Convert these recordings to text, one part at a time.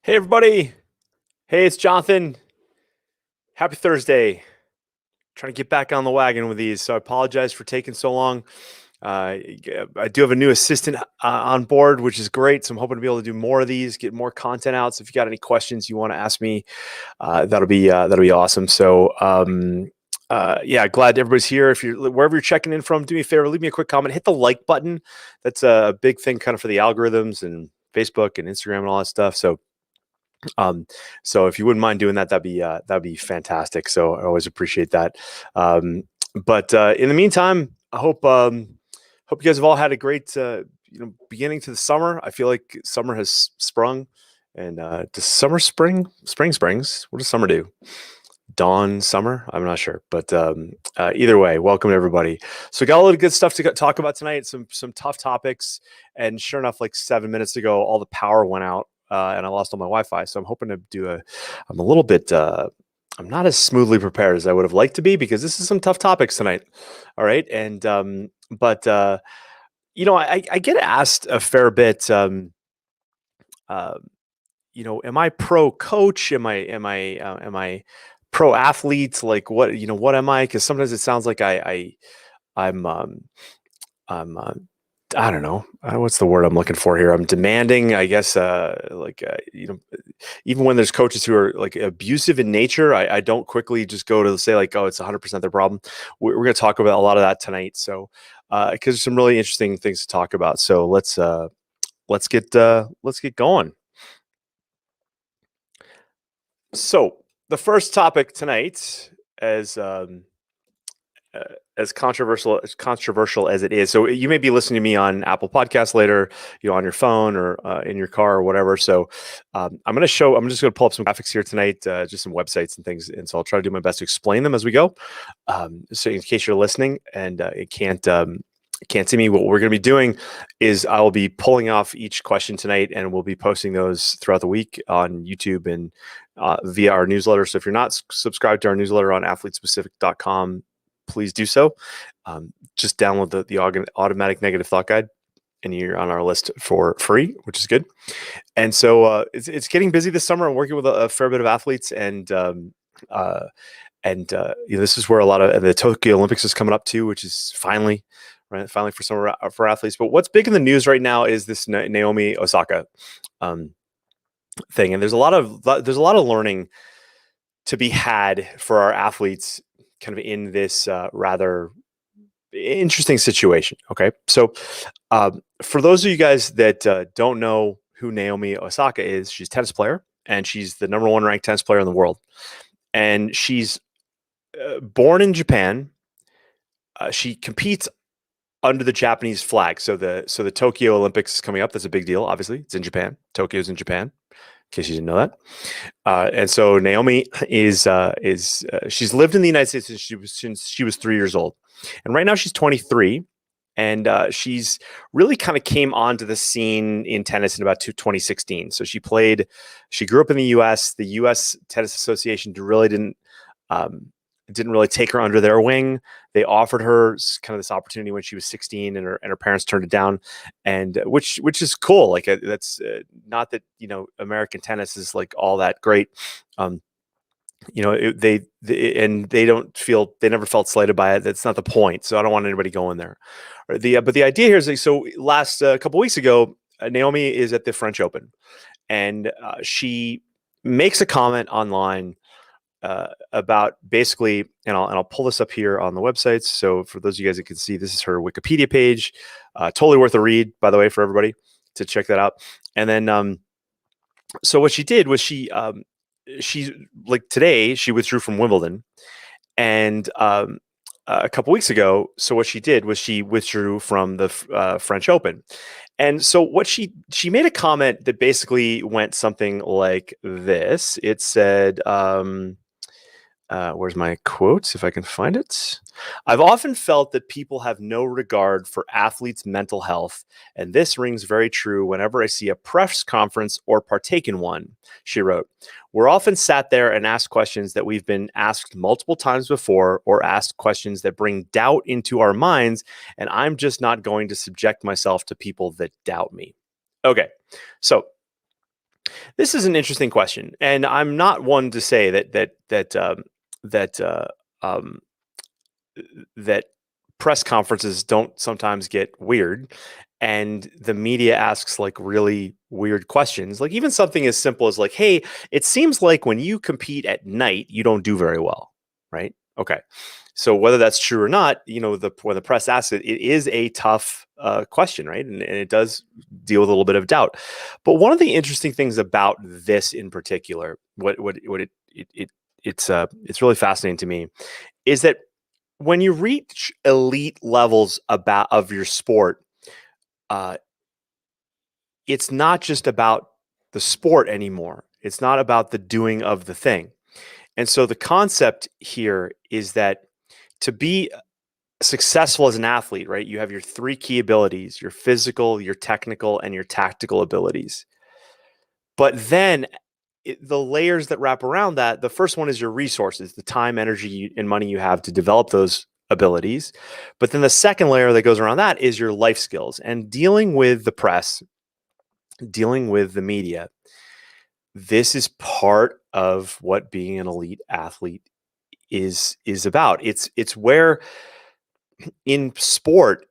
Hey, everybody. Hey, it's Jonathan. Happy Thursday. Trying to get back on the wagon with these. So I apologize for taking so long. Uh, I do have a new assistant on board, which is great. So I'm hoping to be able to do more of these, get more content out. So if you got any questions you want to ask me, that'll be awesome. So yeah, glad everybody's here. If you're wherever you're checking in from, do me a favor, leave me a quick comment, hit the like button. That's a big thing kind of for the algorithms and Facebook and Instagram and all that stuff. Um, so if you wouldn't mind doing that, that'd be fantastic. So I always appreciate that. But in the meantime, I hope you guys have all had a great beginning to the summer. I feel like summer has sprung, and does summer spring springs? What does summer do? Dawn summer? I'm not sure, but either way, welcome everybody. So we got a lot of good stuff to talk about tonight. Some tough topics, and sure enough, like 7 minutes ago, all the power went out. And I lost all my Wi-Fi. So I'm hoping to I'm a little bit, I'm not as smoothly prepared as I would have liked to be because this is some tough topics tonight. All right. I get asked a fair bit, uh, am I pro coach? Am I pro athlete? Like what am I? Cause sometimes it sounds like I'm, I'm, I don't know. What's the word I'm looking for here? I'm demanding, I guess, even when there's coaches who are like abusive in nature, I don't quickly just go to say like, oh, it's 100% their problem. We're going to talk about a lot of that tonight. So, because there's some really interesting things to talk about. So let's get going. So the first topic tonight, as as controversial as it is. So you may be listening to me on Apple Podcasts later, on your phone or in your car or whatever. So I'm just going to pull up some graphics here tonight, just some websites and things. And so I'll try to do my best to explain them as we go. So in case you're listening and it can't see me, what we're going to be doing is I will be pulling off each question tonight, and we'll be posting those throughout the week on YouTube and via our newsletter. So if you're not subscribed to our newsletter on athletespecific.com, please do so. Just download the automatic negative thought guide, and you're on our list for free, which is good. And so it's getting busy this summer. I'm working with a fair bit of athletes, and this is where a lot of the Tokyo Olympics is coming up too, which is finally for summer for athletes. But what's big in the news right now is this Naomi Osaka thing, and there's a lot of learning to be had for our athletes kind of in this rather interesting situation. Okay. So for those of you guys that don't know who Naomi Osaka is, she's a tennis player, and she's the number one ranked tennis player in the world. And she's born in Japan. She competes under the Japanese flag. So the Tokyo Olympics is coming up. That's a big deal. Obviously, it's in Japan. Tokyo's in Japan, in case you didn't know that. And so Naomi is she's lived in the United States since she was 3 years old, and right now she's 23, and she's really kind of came onto the scene in tennis in about 2016. So she grew up in the U.S. The U.S. Tennis Association didn't really take her under their wing. They offered her kind of this opportunity when she was 16, and her parents turned it down, and which is cool. Like that's not that American tennis is like all that great. They never felt slighted by it. That's not the point. So I don't want anybody going there. But the idea here is like, so last couple weeks ago, Naomi is at the French Open, and she makes a comment online about basically, and I'll pull this up here on the websites. So for those of you guys that can see, this is her Wikipedia page. Totally worth a read, by the way, for everybody to check that out. And then, so what she did was she like today she withdrew from Wimbledon, and a couple weeks ago. So what she did was she withdrew from the French Open. And so what she made a comment that basically went something like this. It said, where's my quote, if I can find it? I've often felt that people have no regard for athletes' mental health, and this rings very true whenever I see a press conference or partake in one, she wrote. We're often sat there and asked questions that we've been asked multiple times before, or asked questions that bring doubt into our minds, and I'm just not going to subject myself to people that doubt me. Okay, so This is an interesting question, and I'm not one to say that um, that press conferences don't sometimes get weird, and the media asks like really weird questions. Like even something as simple as like, "Hey, it seems like when you compete at night, you don't do very well, right?" Okay, so whether that's true or not, when the press asks it, it is a tough question, right? And it does deal with a little bit of doubt. But one of the interesting things about this in particular, what it's really fascinating to me, is that when you reach elite levels about of your sport, uh, it's not just about the sport anymore. It's not about the doing of the thing. And so the concept here is that to be successful as an athlete, right, you have your three key abilities: your physical, your technical, and your tactical abilities. But then the layers that wrap around that, the first one is your resources, the time, energy, and money you have to develop those abilities. But then the second layer that goes around that is your life skills and dealing with the press, dealing with the media. This is part of what being an elite athlete is about. It's where in sport,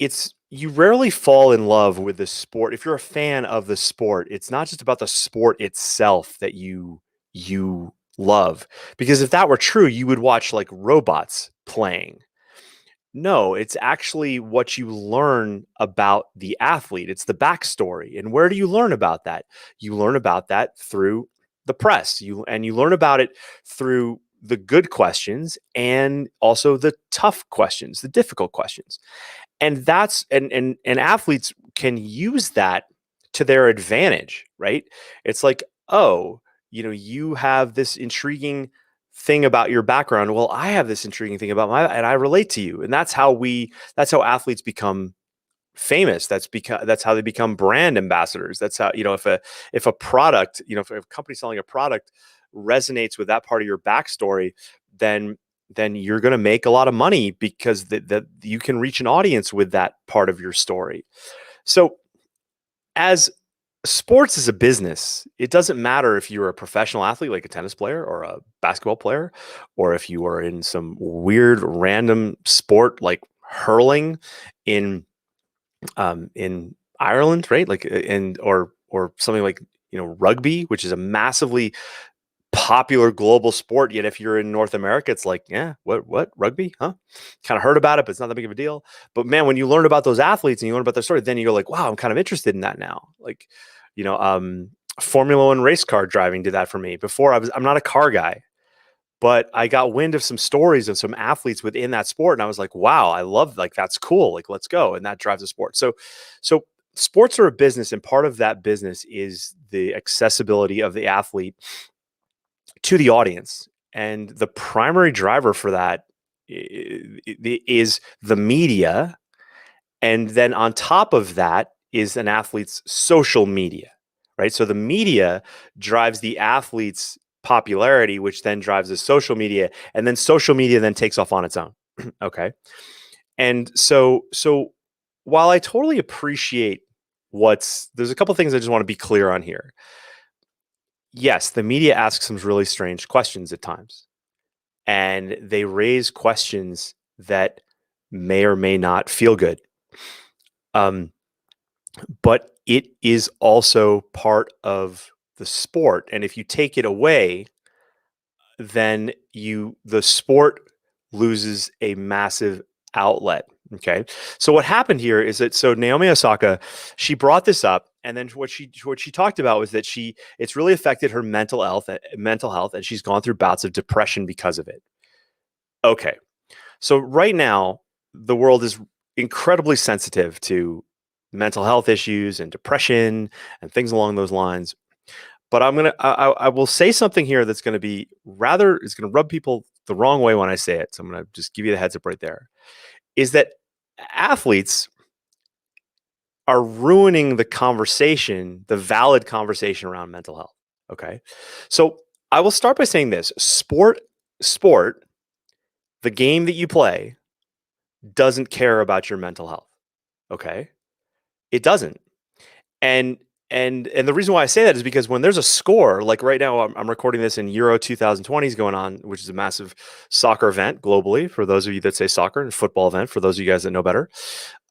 it's you rarely fall in love with the sport. If you're a fan of the sport, it's not just about the sport itself that you love. Because if that were true, you would watch like robots playing. No, it's actually what you learn about the athlete. It's the backstory. And where do you learn about that? You learn about that through the press. You learn about it through the good questions and also the tough questions, the difficult questions. And athletes can use that to their advantage, right? It's like, oh, you have this intriguing thing about your background. Well, I have this intriguing thing about and I relate to you. And that's how athletes become famous. That's how they become brand ambassadors. That's how, if a product, if a company selling a product resonates with that part of your backstory, then you're going to make a lot of money because that you can reach an audience with that part of your story. So as sports is a business, it doesn't matter if you're a professional athlete like a tennis player or a basketball player, or if you are in some weird random sport like hurling in Ireland, right? Like and or something like rugby, which is a massively popular global sport. Yet if you're in North America, it's like, yeah, what rugby, huh? Kind of heard about it, but it's not that big of a deal. But man, when you learn about those athletes and you learn about their story, then you go like, wow, I'm kind of interested in that now. Like, you know, um, Formula One race car driving did that for me. Before I'm not a car guy, but I got wind of some stories of some athletes within that sport, and I was like, wow, I love, like, that's cool. Like, let's go, and that drives the sport. So sports are a business, and part of that business is the accessibility of the athlete to the audience. And the primary driver for that is the media. And then on top of that is an athlete's social media, right? So the media drives the athlete's popularity, which then drives the social media. And then social media then takes off on its own. Okay. And so while I totally appreciate there's a couple things I just want to be clear on here. Yes, the media asks some really strange questions at times, and they raise questions that may or may not feel good. Um, but it is also part of the sport. And if you take it away, then the sport loses a massive outlet. Okay. So what happened here is that Naomi Osaka, she brought this up, and then what she talked about was that it's really affected her mental health, and she's gone through bouts of depression because of it. Okay. So right now, the world is incredibly sensitive to mental health issues and depression and things along those lines. But I will say something here that's going to be it's going to rub people the wrong way when I say it. So I'm going to just give you the heads up right there. Is that athletes are ruining the valid conversation around mental health. Okay. So I will start by saying this: sport, the game that you play, doesn't care about your mental health. Okay. It doesn't. And And the reason why I say that is because when there's a score, like right now, I'm recording this in Euro 2020 is going on, which is a massive soccer event globally for those of you that say soccer, and football event for those of you guys that know better.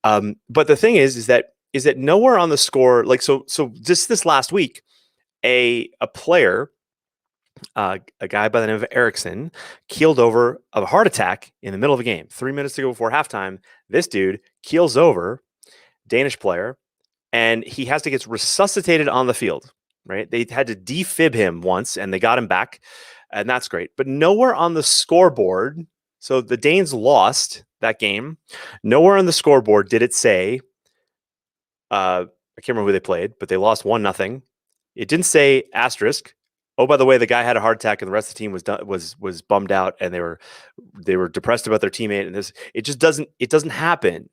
But the thing is that nowhere on the score, like so just this last week, a player, a guy by the name of Erickson, keeled over of a heart attack in the middle of a game. 3 minutes to go before halftime, this dude keels over, Danish player, and he has to get resuscitated on the field, right? They had to defib him once and they got him back, and that's great. But nowhere on the scoreboard, so the Danes lost that game. Nowhere on the scoreboard did it say, I can't remember who they played, but they lost 1-0. It didn't say asterisk. Oh, by the way, the guy had a heart attack and the rest of the team was bummed out and they were depressed about their teammate. And it just doesn't happen,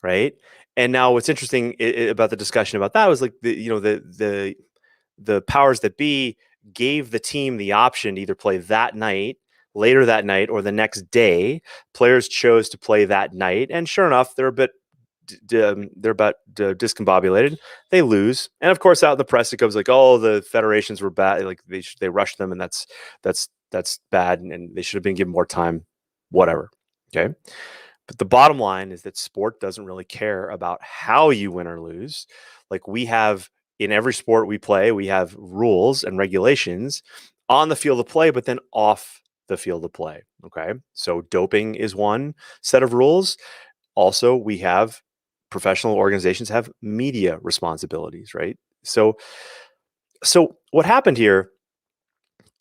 right? And now what's interesting about the discussion about that was like the powers that be gave the team the option to either play that night, later that night, or the next day. Players chose to play that night, and sure enough, they're about discombobulated. They lose, and of course, out in the press, it goes like, "Oh, the federations were bad. Like they rushed them, and that's bad, and they should have been given more time." Whatever. Okay. But the bottom line is that sport doesn't really care about how you win or lose. Like we have in every sport we play, we have rules and regulations on the field of play, but then off the field of play. Okay. So doping is one set of rules. Also, we have professional organizations have media responsibilities, right? So what happened here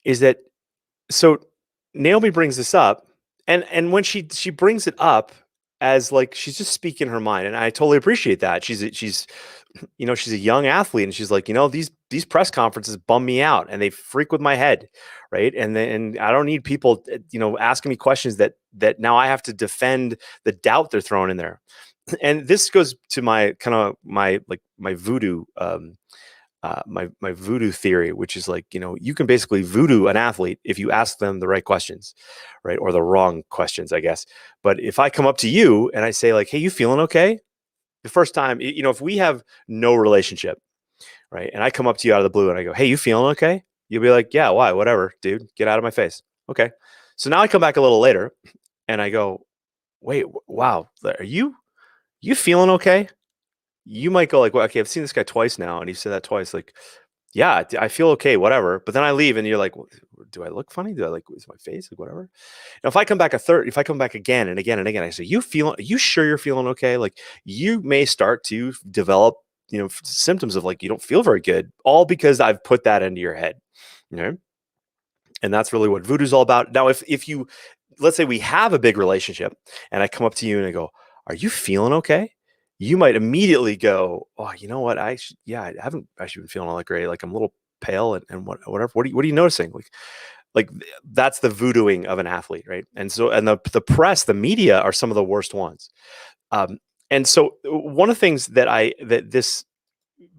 is that Naomi brings this up, and when she brings it up as like she's just speaking her mind, and I totally appreciate that. She's she's a young athlete, and she's like, these press conferences bum me out and they freak with my head, right? And I don't need people asking me questions that now I have to defend the doubt they're throwing in there. And this goes to my voodoo my voodoo theory, which is like, you can basically voodoo an athlete if you ask them the right questions, right? Or the wrong questions, I guess. But if I come up to you and I say like, "Hey, you feeling okay?" The first time, if we have no relationship, right? And I come up to you out of the blue and I go, "Hey, you feeling okay?" You'll be like, "Yeah, why? Whatever, dude, get out of my face." Okay. So now I come back a little later and I go, "Wait, wow, are you feeling okay?" You might go like, "Well, okay, I've seen this guy twice now, and he said that twice." Like, yeah, I feel okay, whatever. But then I leave, and you're like, well, "Do I look funny? Do I like is my face like whatever?" Now, if I come back again and again and again, I say, Are you sure you're feeling okay?" Like, you may start to develop, symptoms of like you don't feel very good, all because I've put that into your head, and that's really what voodoo's all about. Now, if you let's say we have a big relationship, and I come up to you and I go, "Are you feeling okay?" You might immediately go, "Oh, you know what? I haven't actually been feeling all that great. Like I'm a little pale and whatever. What are you noticing?" Like that's the voodooing of an athlete, right? And the press, the media are some of the worst ones. And so one of the things that this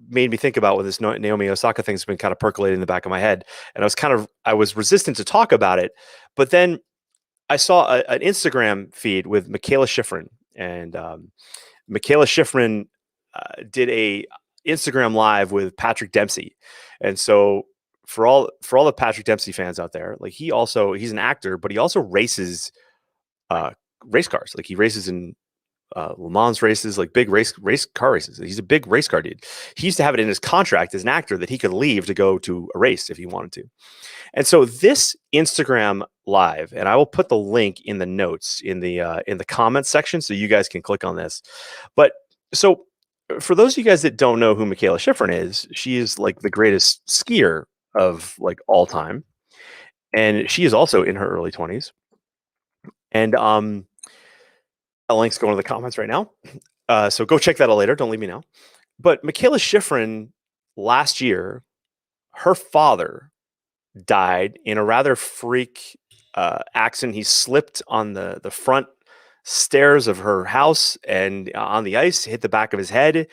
made me think about with this Naomi Osaka thing's been kind of percolating in the back of my head, and I was resistant to talk about it, but then I saw an Instagram feed with Michaela Schifrin, and Michaela Schifrin did a Instagram live with Patrick Dempsey. And so for all the Patrick Dempsey fans out there, like he's an actor, but he also races race cars. Like he races in Le Mans races, like big race car races. He's a big race car dude. He used to have it in his contract as an actor that he could leave to go to a race if he wanted to. And so this Instagram live, and I will put the link in the notes in the comments section so you guys can click on this. But so for those of you guys that don't know who Michaela Schifrin is, she is like the greatest skier of like all time. And she is also in her early 20s. And a link's going to the comments right now. So go check that out later. Don't leave me now. But Michaela Schifrin, last year, her father died in a rather freak accident. He slipped on the front stairs of her house and on the ice, hit the back of his head,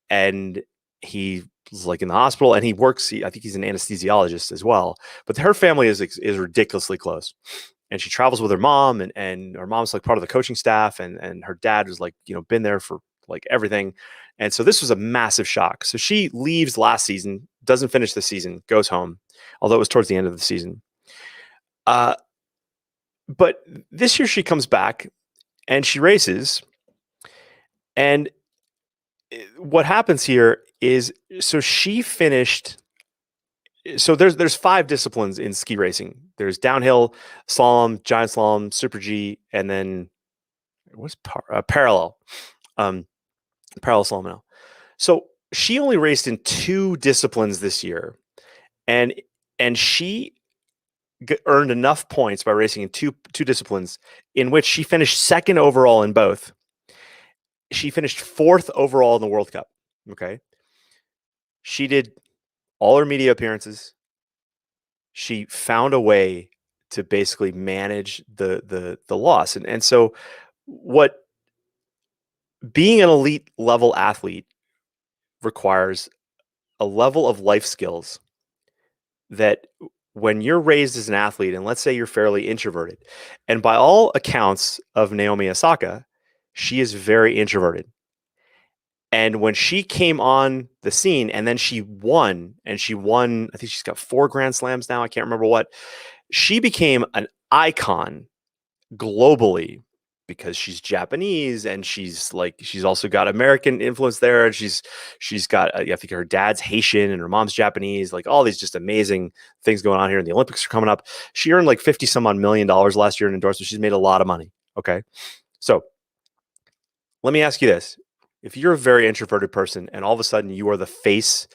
and he was like in the hospital. And he works. I think he's an anesthesiologist as well. But her family is ridiculously close, and she travels with her mom, and her mom's like part of the coaching staff, and her dad was like been there for like everything. And so this was a massive shock. So she leaves last season, doesn't finish the season, goes home, although it was towards the end of the season. But this year she comes back and she races. And what happens here is, so she finished. So there's 5 disciplines in ski racing. There's downhill, slalom, giant slalom, super G, and then what's parallel, parallel slalom now. So she only raced in 2 disciplines this year, and she earned enough points by racing in two disciplines in which she finished second overall in both. She finished 4th overall in the World Cup. Okay. She did all her media appearances. She found a way to basically manage the loss. And so what being an elite level athlete requires a level of life skills that when you're raised as an athlete, and let's say you're fairly introverted, and by all accounts of Naomi Osaka, she is very introverted. And when she came on the scene and then she won, I think she's got 4 Grand Slams now. I can't remember what. She became an icon globally because she's Japanese and she's also got American influence there. And she's got, I think her dad's Haitian and her mom's Japanese, like all these just amazing things going on here. And the Olympics are coming up. She earned like 50 some odd $1 million last year in endorsements. She's made a lot of money. Okay. So let me ask you this. If you're a very introverted person and all of a sudden you are the face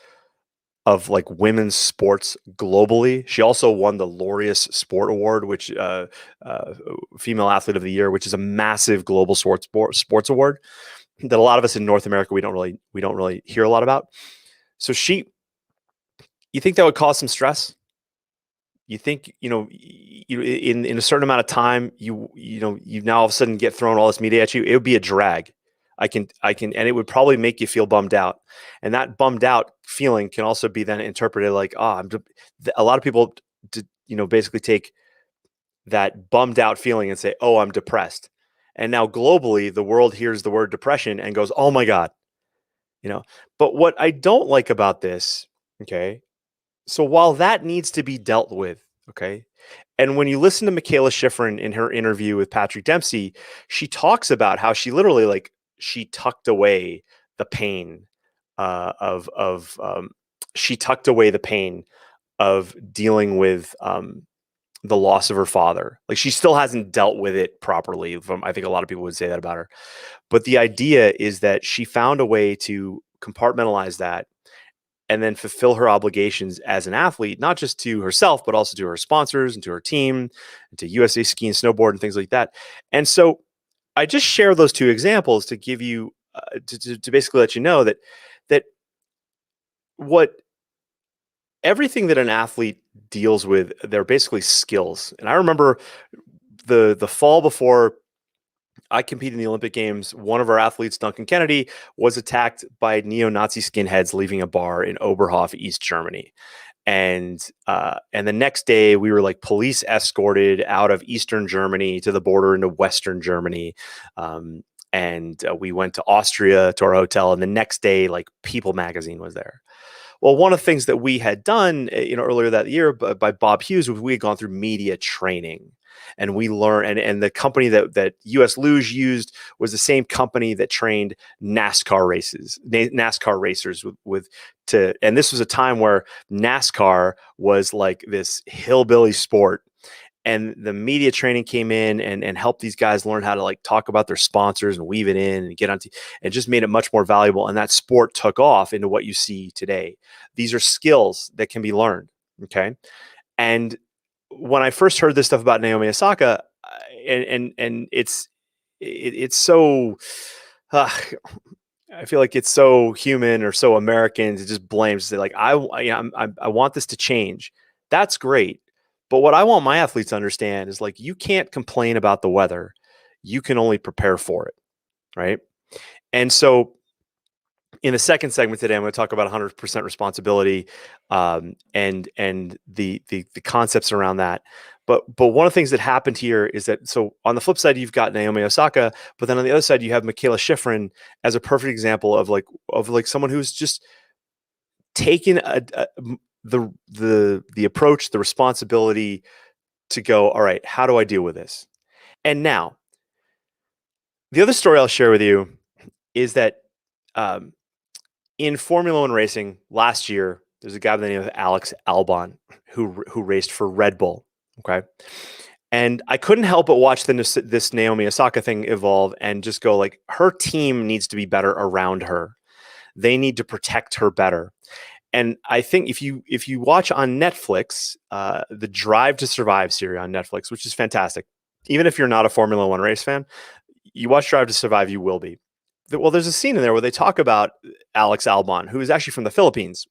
of like women's sports globally. She also won the Laureus Sport Award, which Female Athlete of the Year, which is a massive global sports award that a lot of us in North America we don't really hear a lot about. So you think that would cause some stress? You think you in a certain amount of time you now all of a sudden get thrown all this media at you? It would be a drag. I can, and it would probably make you feel bummed out. And that bummed out feeling can also be then interpreted like, a lot of people, basically take that bummed out feeling and say, oh, I'm depressed. And now globally, the world hears the word depression and goes, oh my God, but what I don't like about this, okay. So while that needs to be dealt with, okay. And when you listen to Michaela Schifrin in her interview with Patrick Dempsey, she talks about how she literally she tucked away the pain she tucked away the pain of dealing with the loss of her father. Like she still hasn't dealt with it properly. I think a lot of people would say that about her. But the idea is that she found a way to compartmentalize that and then fulfill her obligations as an athlete, not just to herself, but also to her sponsors and to her team, and to USA Ski and Snowboard and things like that. And so I just share those 2 examples to give you to basically let you know that what everything that an athlete deals with, they're basically skills. And I remember the fall before I competed in the Olympic Games, one of our athletes, Duncan Kennedy, was attacked by neo-Nazi skinheads leaving a bar in Oberhof, East Germany. And the next day we were like police escorted out of Eastern Germany to the border into Western Germany. And we went to Austria to our hotel. And the next day, like People magazine was there. Well, one of the things that we had done, earlier that year by Bob Hughes, was we had gone through media training. And we learned, and the company that US Luge used was the same company that trained NASCAR racers and this was a time where NASCAR was like this hillbilly sport. And the media training came in and helped these guys learn how to like talk about their sponsors and weave it in and get on and just made it much more valuable. And that sport took off into what you see today. These are skills that can be learned. Okay. And when I first heard this stuff about Naomi Osaka, and it's so, I feel like it's so human or so American to just blame, to say like, I want this to change. That's great. But what I want my athletes to understand is like, you can't complain about the weather. You can only prepare for it. Right. And so in the second segment today, I'm going to talk about 100% responsibility and the concepts around that. But one of the things that happened here is that, so on the flip side, you've got Naomi Osaka, but then on the other side, you have Michaela Schifrin as a perfect example of like someone who's just taken the approach, the responsibility to go, all right, how do I deal with this? And now, the other story I'll share with you is that um, in Formula One racing last year, there's a guy by the name of Alex Albon who raced for Red Bull. Okay, and I couldn't help but watch this Naomi Osaka thing evolve and just go like, her team needs to be better around her. They need to protect her better. And I think if you watch on Netflix, the Drive to Survive series on Netflix, which is fantastic, even if you're not a Formula One race fan, you watch Drive to Survive, you will be. Well, there's a scene in there where they talk about Alex Albon, who is actually from the Philippines.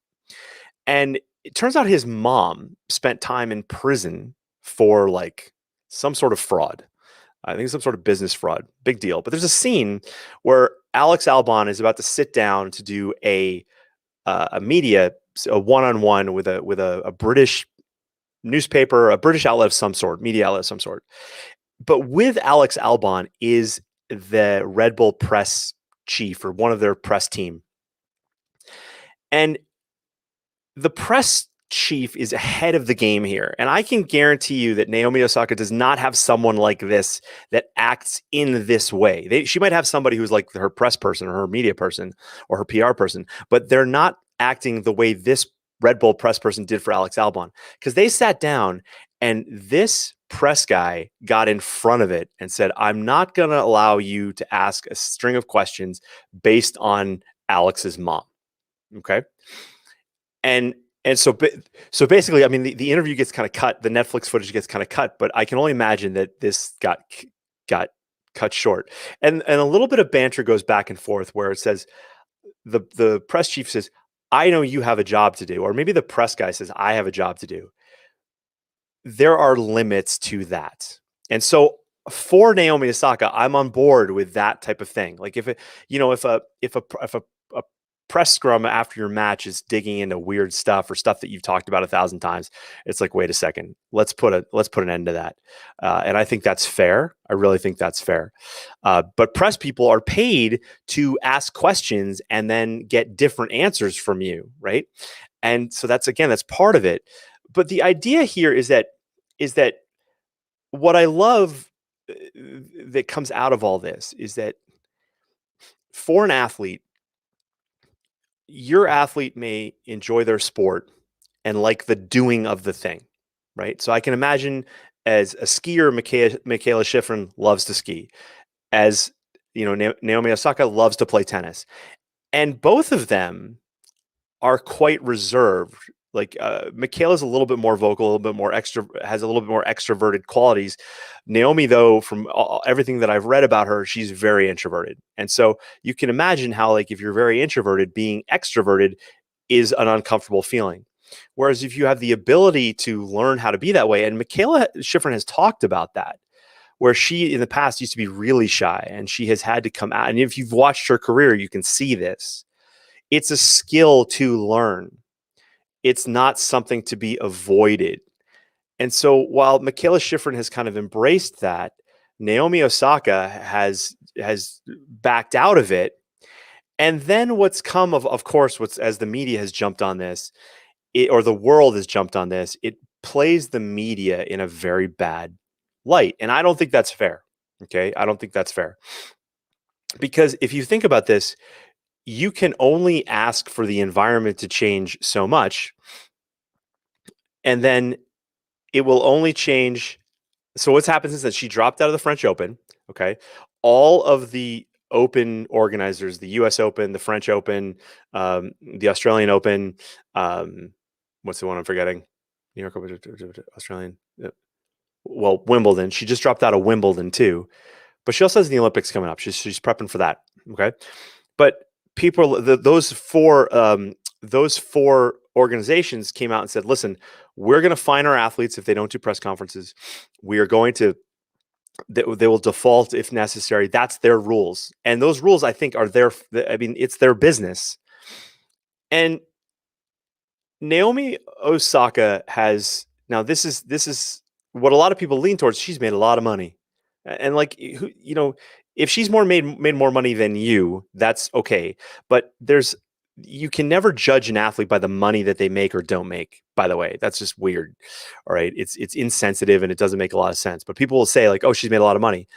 And it turns out his mom spent time in prison for like some sort of fraud. I think some sort of business fraud. Big deal. But there's a scene where Alex Albon is about to sit down to do a one-on-one with a British newspaper, a British outlet of some sort, media outlet of some sort. But with Alex Albon is the Red Bull press chief, or one of their press team. And the press chief is ahead of the game here. And I can guarantee you that Naomi Osaka does not have someone like this that acts in this way. She might have somebody who's like her press person or her media person or her PR person, but they're not acting the way this Red Bull press person did for Alex Albon, because they sat down and this press guy got in front of it and said, I'm not going to allow you to ask a string of questions based on Alex's mom. Okay. And so basically, I mean, the interview gets kind of cut. The Netflix footage gets kind of cut, but I can only imagine that this got cut short. And a little bit of banter goes back and forth where it says, the press chief says, I know you have a job to do. Or maybe the press guy says, I have a job to do. There are limits to that. And so for Naomi Osaka, I'm on board with that type of thing. Like if a press scrum after your match is digging into weird stuff or stuff that you've talked about 1,000 times, it's like, wait a second, let's put an end to that. And I think that's fair. I really think that's fair. But press people are paid to ask questions and then get different answers from you, right? And so that's part of it. But the idea here is that what I love that comes out of all this is that for an athlete, your athlete may enjoy their sport and like the doing of the thing, right? So I can imagine, as a skier, Michaela Schifrin loves to ski. As you know, Naomi Osaka loves to play tennis. And both of them are quite reserved. Like Michaela's a little bit more vocal, a little bit more has a little bit more extroverted qualities. Naomi, though, from everything that I've read about her, she's very introverted. And so you can imagine how, like, if you're very introverted, being extroverted is an uncomfortable feeling. Whereas if you have the ability to learn how to be that way, and Michaela Schifrin has talked about that, where she in the past used to be really shy and she has had to come out. And if you've watched her career, you can see this. It's a skill to learn. It's not something to be avoided. And so while Michaela Schifrin has kind of embraced that, Naomi Osaka has backed out of it. And then what's come of course, as the media has jumped on this, or the world has jumped on this, it plays the media in a very bad light. And I don't think that's fair. Okay. I don't think that's fair. Because if you think about this, you can only ask for the environment to change so much. And then it will only change. So what's happened is that she dropped out of the French Open. Okay. All of the Open organizers, the US Open, the French Open, the Australian Open, what's the one I'm forgetting? New York Open, Australian. Well, Wimbledon. She just dropped out of Wimbledon too. But she also has the Olympics coming up. She's prepping for that. Okay. But those four organizations came out and said, listen, we're going to fine our athletes if they don't do press conferences. We are going to, they will default if necessary. That's their rules. And those rules, I think, are it's their business. And Naomi Osaka has, now this is what a lot of people lean towards, she's made a lot of money. And like, if she's made more money than you, that's okay. But you can never judge an athlete by the money that they make or don't make. By the way, that's just weird. All right, it's insensitive and it doesn't make a lot of sense. But people will say like, "Oh, she's made a lot of money."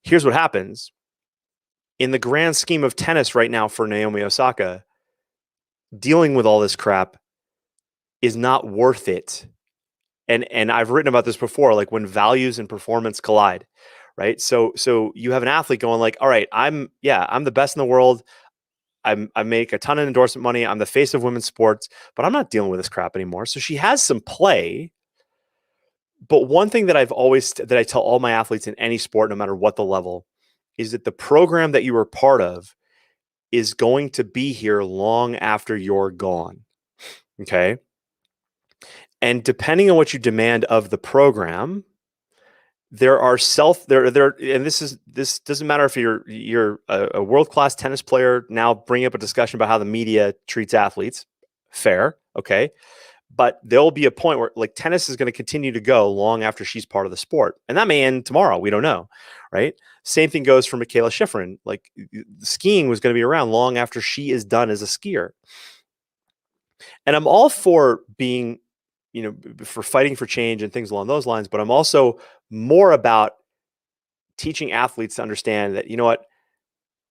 Here's what happens in the grand scheme of tennis right now for Naomi Osaka. Dealing with all this crap is not worth it. And I've written about this before, like when values and performance collide, right? So you have an athlete going like, all right, I'm the best in the world. I make a ton of endorsement money. I'm the face of women's sports, but I'm not dealing with this crap anymore. So she has some play. But one thing that I tell all my athletes in any sport, no matter what the level, is that the program that you were part of is going to be here long after you're gone. Okay. And depending on what you demand of the program, there are and this doesn't matter if you're a world-class tennis player. Now bring up a discussion about how the media treats athletes. Fair, okay. But there'll be a point where like tennis is going to continue to go long after she's part of the sport. And that may end tomorrow. We don't know. Right. Same thing goes for Michaela Schifrin. Like skiing was going to be around long after she is done as a skier. And I'm all for being, for fighting for change and things along those lines. But I'm also more about teaching athletes to understand that, you know what,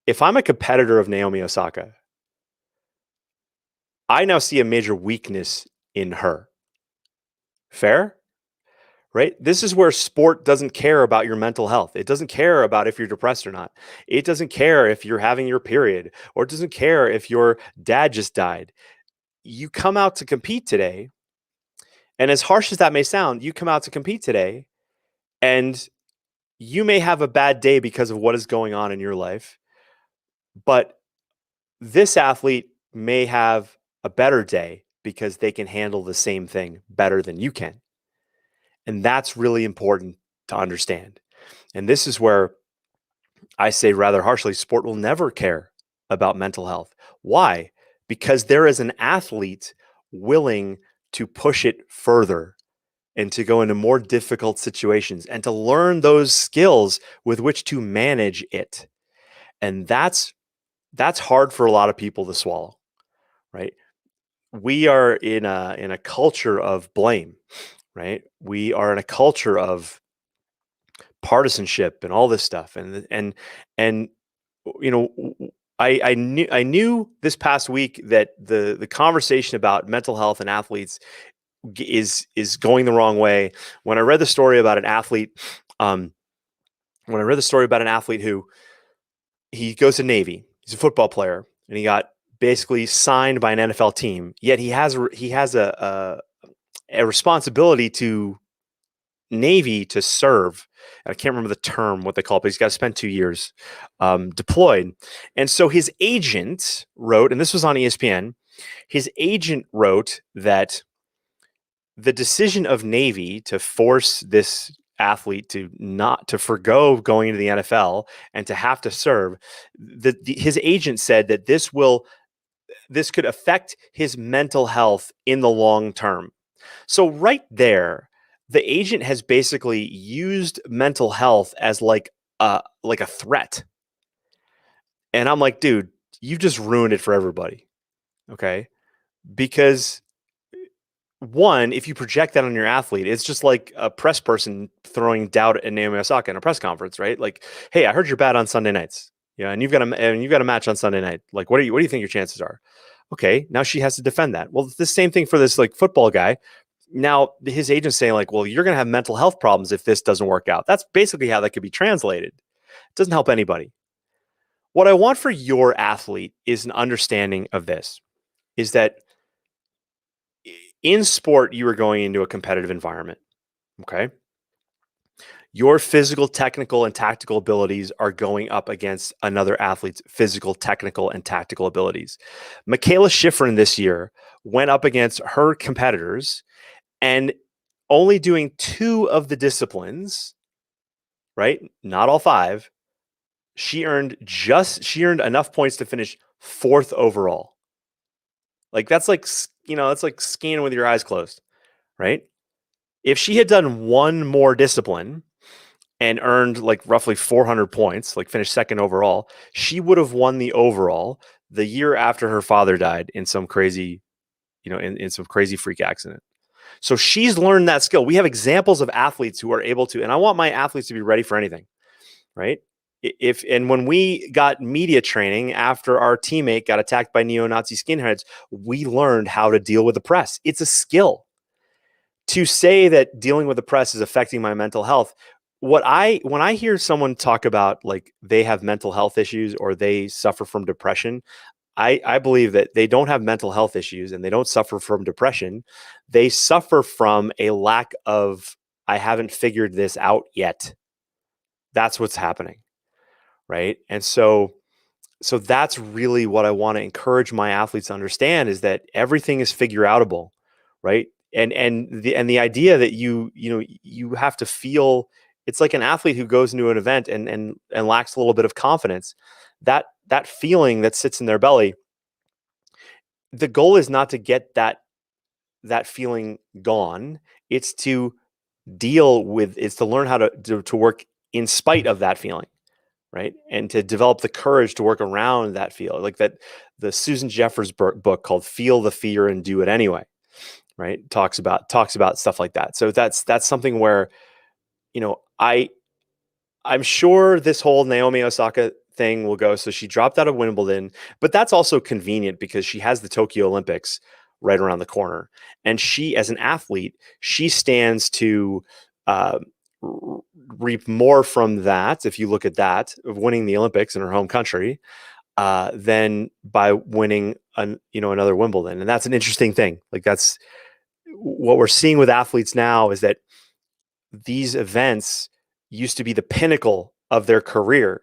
if I'm a competitor of Naomi Osaka, I now see a major weakness in her. Fair? Right? This is where sport doesn't care about your mental health. It doesn't care about if you're depressed or not. It doesn't care if you're having your period, or it doesn't care if your dad just died. You come out to compete today, and as harsh as that may sound, you come out to compete today, and you may have a bad day because of what is going on in your life, but this athlete may have a better day because they can handle the same thing better than you can. And that's really important to understand. And this is where I say rather harshly, sport will never care about mental health. Why? Because there is an athlete willing to push it further and to go into more difficult situations and to learn those skills with which to manage it. And that's hard for a lot of people to swallow, right? We are in a culture of blame, right? We are in a culture of partisanship and all this stuff. And I knew this past week that the conversation about mental health and athletes is going the wrong way. When I read the story about an athlete, who he goes to Navy, he's a football player, and he got basically signed by an NFL team. Yet he has a responsibility to Navy to serve. I can't remember the term, what they call it, but he's got to spend 2 years deployed. And so his agent wrote, and this was on ESPN, his agent wrote that the decision of Navy to force this athlete to forgo going into the NFL and to have to serve, his agent said that this could affect his mental health in the long term. So right there, the agent has basically used mental health as like a threat. And I'm like, dude, you just ruined it for everybody. Okay? Because one, if you project that on your athlete, it's just like a press person throwing doubt at Naomi Osaka in a press conference, right? Like, hey, I heard you're bad on Sunday nights. Yeah, and you've got a match on Sunday night. Like, what do you think your chances are? Okay, now she has to defend that. Well, it's the same thing for this like football guy. Now his agent's saying like, well, you're going to have mental health problems if this doesn't work out. That's basically how that could be translated. It doesn't help anybody. What I want for your athlete is an understanding of this, is that in sport, you are going into a competitive environment. Okay. Your physical, technical, and tactical abilities are going up against another athlete's physical, technical, and tactical abilities. Michaela Schifrin this year went up against her competitors and only doing 2 of the disciplines, right? Not all 5. She earned enough points to finish 4th overall. Like that's like, that's like skiing with your eyes closed, right? If she had done one more discipline and earned like roughly 400 points, like finished second overall, she would have won the overall the year after her father died in some crazy, in some crazy freak accident. So she's learned that skill. We have examples of athletes who are able to, and I want my athletes to be ready for anything, right? And when we got media training after our teammate got attacked by neo-Nazi skinheads, we learned how to deal with the press. It's a skill. To say that dealing with the press is affecting my mental health, when I hear someone talk about like they have mental health issues or they suffer from depression, I believe that they don't have mental health issues and they don't suffer from depression. They suffer from a lack of, I haven't figured this out yet. That's what's happening. Right. And so that's really what I want to encourage my athletes to understand, is that everything is figure outable. Right. And the idea that you have to feel, it's like an athlete who goes into an event and lacks a little bit of confidence. That feeling that sits in their belly, the goal is not to get that feeling gone. It's to it's to learn how to work in spite of that feeling, right? And to develop the courage to work around that feel, like that the Susan Jeffers book called Feel the Fear and Do It Anyway, right? Talks about stuff like that. So that's something where, I'm sure this whole Naomi Osaka thing will go. So she dropped out of Wimbledon, but that's also convenient because she has the Tokyo Olympics right around the corner. And she, as an athlete, she stands to uh, reap more from that, if you look at that, of winning the Olympics in her home country, than by winning another Wimbledon. And that's an interesting thing. Like, that's what we're seeing with athletes now, is that these events used to be the pinnacle of their career.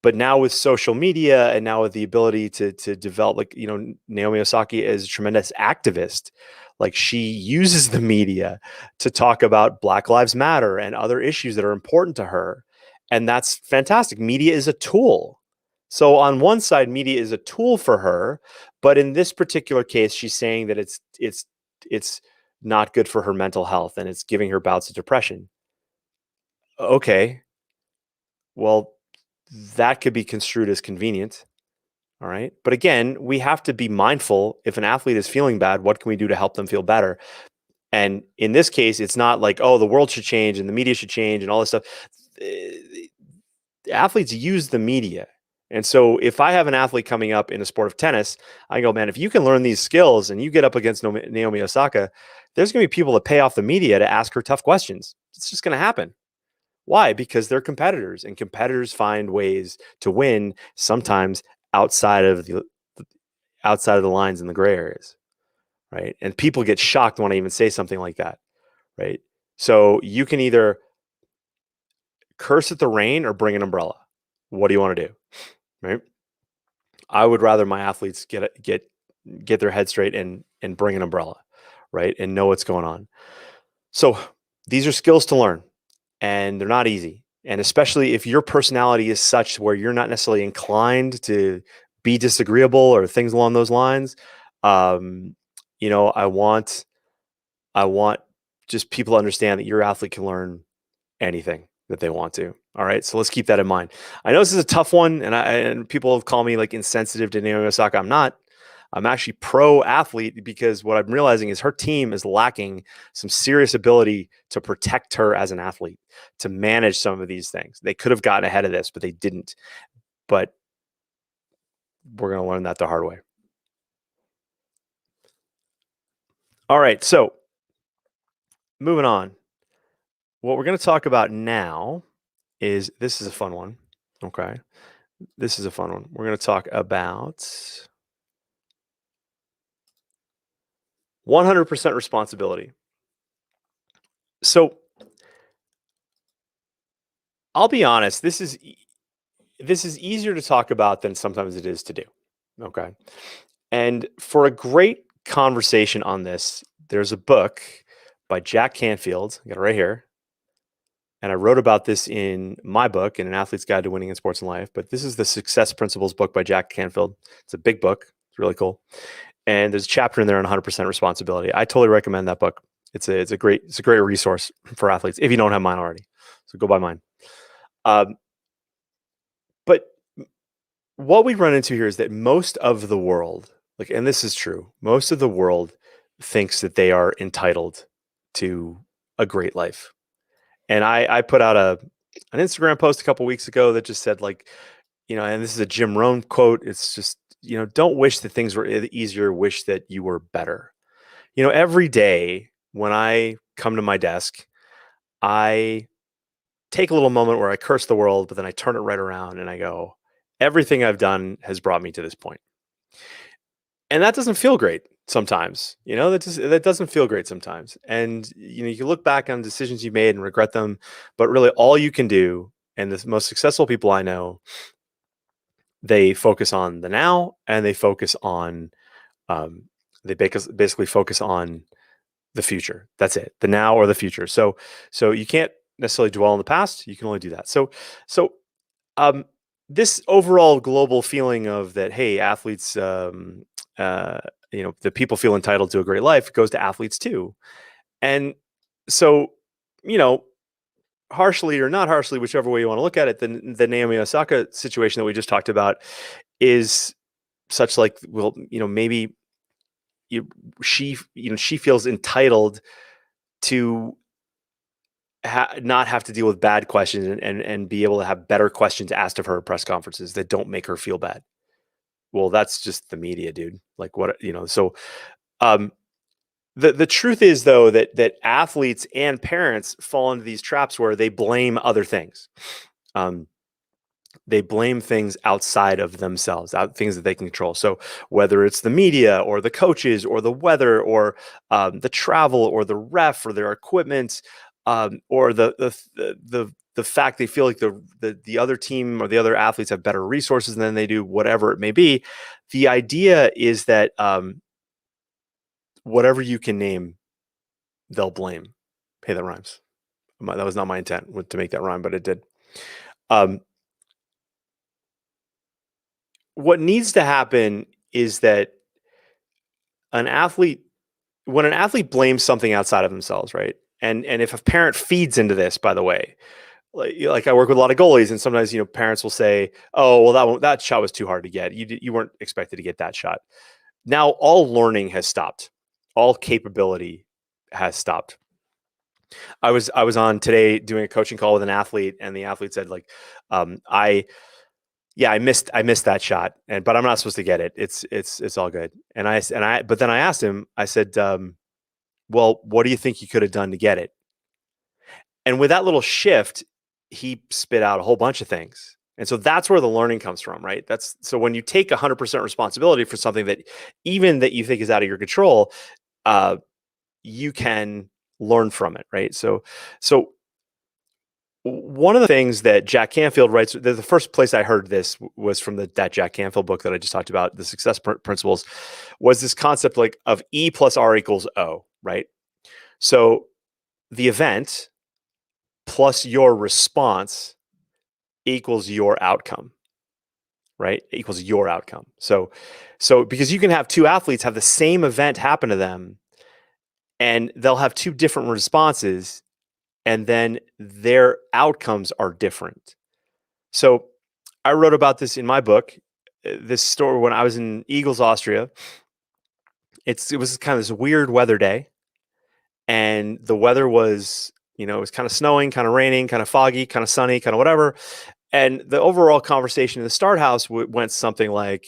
But now with social media and now with the ability to develop, like, Naomi Osaka is a tremendous activist. Like, she uses the media to talk about Black Lives Matter and other issues that are important to her. And that's fantastic. Media is a tool. So on one side, media is a tool for her, but in this particular case, she's saying that it's not good for her mental health and it's giving her bouts of depression. Okay, well, that could be construed as convenient. All right. But again, we have to be mindful. If an athlete is feeling bad, what can we do to help them feel better? And in this case, it's not like, oh, the world should change and the media should change and all this stuff. Athletes use the media. And so if I have an athlete coming up in a sport of tennis, I go, man, if you can learn these skills and you get up against Naomi Osaka, there's going to be people that pay off the media to ask her tough questions. It's just going to happen. Why? Because they're competitors, and competitors find ways to win, sometimes outside of the lines in the gray areas, right? And people get shocked when I even say something like that, right? So you can either curse at the rain or bring an umbrella. What do you want to do, right? I would rather my athletes get their head straight and bring an umbrella, right? And know what's going on. So these are skills to learn, and they're not easy. And especially if your personality is such where you're not necessarily inclined to be disagreeable or things along those lines, I want just people to understand that your athlete can learn anything that they want to. All right, so let's keep that in mind. I know this is a tough one, and people have called me like insensitive to Naomi Osaka. I'm not. I'm actually pro athlete, because what I'm realizing is her team is lacking some serious ability to protect her as an athlete, to manage some of these things. They could have gotten ahead of this, but they didn't. But we're going to learn that the hard way. All right, so moving on. What we're going to talk about now is, this is a fun one. Okay. This is a fun one. We're going to talk about 100% responsibility. So I'll be honest, this is easier to talk about than sometimes it is to do. Okay. And for a great conversation on this, there's a book by Jack Canfield. I got it right here. And I wrote about this in my book, in An Athlete's Guide to Winning in Sports and Life. But this is the Success Principles book by Jack Canfield. It's a big book. It's really cool. And there's a chapter in there on 100% responsibility. I totally recommend that book. It's a great resource for athletes if you don't have mine already. So go buy mine. But what we run into here is that most of the world, like, and this is true, most of the world thinks that they are entitled to a great life. And I put out an Instagram post a couple weeks ago that just said, like, and this is a Jim Rohn quote. It's just, don't wish that things were easier, wish that you were better. Every day when I come to my desk, I take a little moment where I curse the world, but then I turn it right around and I go, everything I've done has brought me to this point. And that doesn't feel great sometimes. That doesn't feel great sometimes. And you can look back on decisions you made and regret them, but really all you can do, and the most successful people I know, they focus on the now, and they focus on they basically focus on the future. That's it, the now or the future. So you can't necessarily dwell on the past. You can only do that. So this overall global feeling of that, hey, athletes, the people feel entitled to a great life, goes to athletes too. And so, harshly or not harshly, whichever way you want to look at it, the Naomi Osaka situation that we just talked about is such, like, well, maybe she feels entitled to not have to deal with bad questions and be able to have better questions asked of her at press conferences that don't make her feel bad. Well, that's just the media, dude. Like, what, so the truth is, though, that athletes and parents fall into these traps where they blame other things. They blame things outside of themselves, things that they can control. So whether it's the media or the coaches or the weather or the travel or the ref or their equipment, or the fact they feel like the other team or the other athletes have better resources than they do, whatever it may be, the idea is that whatever you can name, they'll blame. Hey, that rhymes. That was not my intent to make that rhyme, but it did. What needs to happen is that when an athlete blames something outside of themselves, right? And if a parent feeds into this, by the way, like I work with a lot of goalies, and sometimes parents will say, "Oh, well, that shot was too hard to get. You weren't expected to get that shot." Now all learning has stopped, all capability has stopped. I was on today doing a coaching call with an athlete, and the athlete said, like, I missed that shot, but I'm not supposed to get it. It's all good. But then I asked him, I said, well, what do you think you could have done to get it? And with that little shift, he spit out a whole bunch of things. And so that's where the learning comes from, right? So when you take 100% responsibility for something that even that you think is out of your control, you can learn from it, right? So one of the things that Jack Canfield writes, the first place I heard this was from that Jack Canfield book that I just talked about, the success principles, was this concept like of E plus R equals O, right? So the event plus your response equals your outcome, right? Equals your outcome. So because you can have two athletes have the same event happen to them, and they'll have two different responses, and then their outcomes are different. So I wrote about this in my book, this story when I was in Eagles, Austria. It was kind of this weird weather day, and the weather was, it was kind of snowing, kind of raining, kind of foggy, kind of sunny, kind of whatever. And the overall conversation in the start house went something like,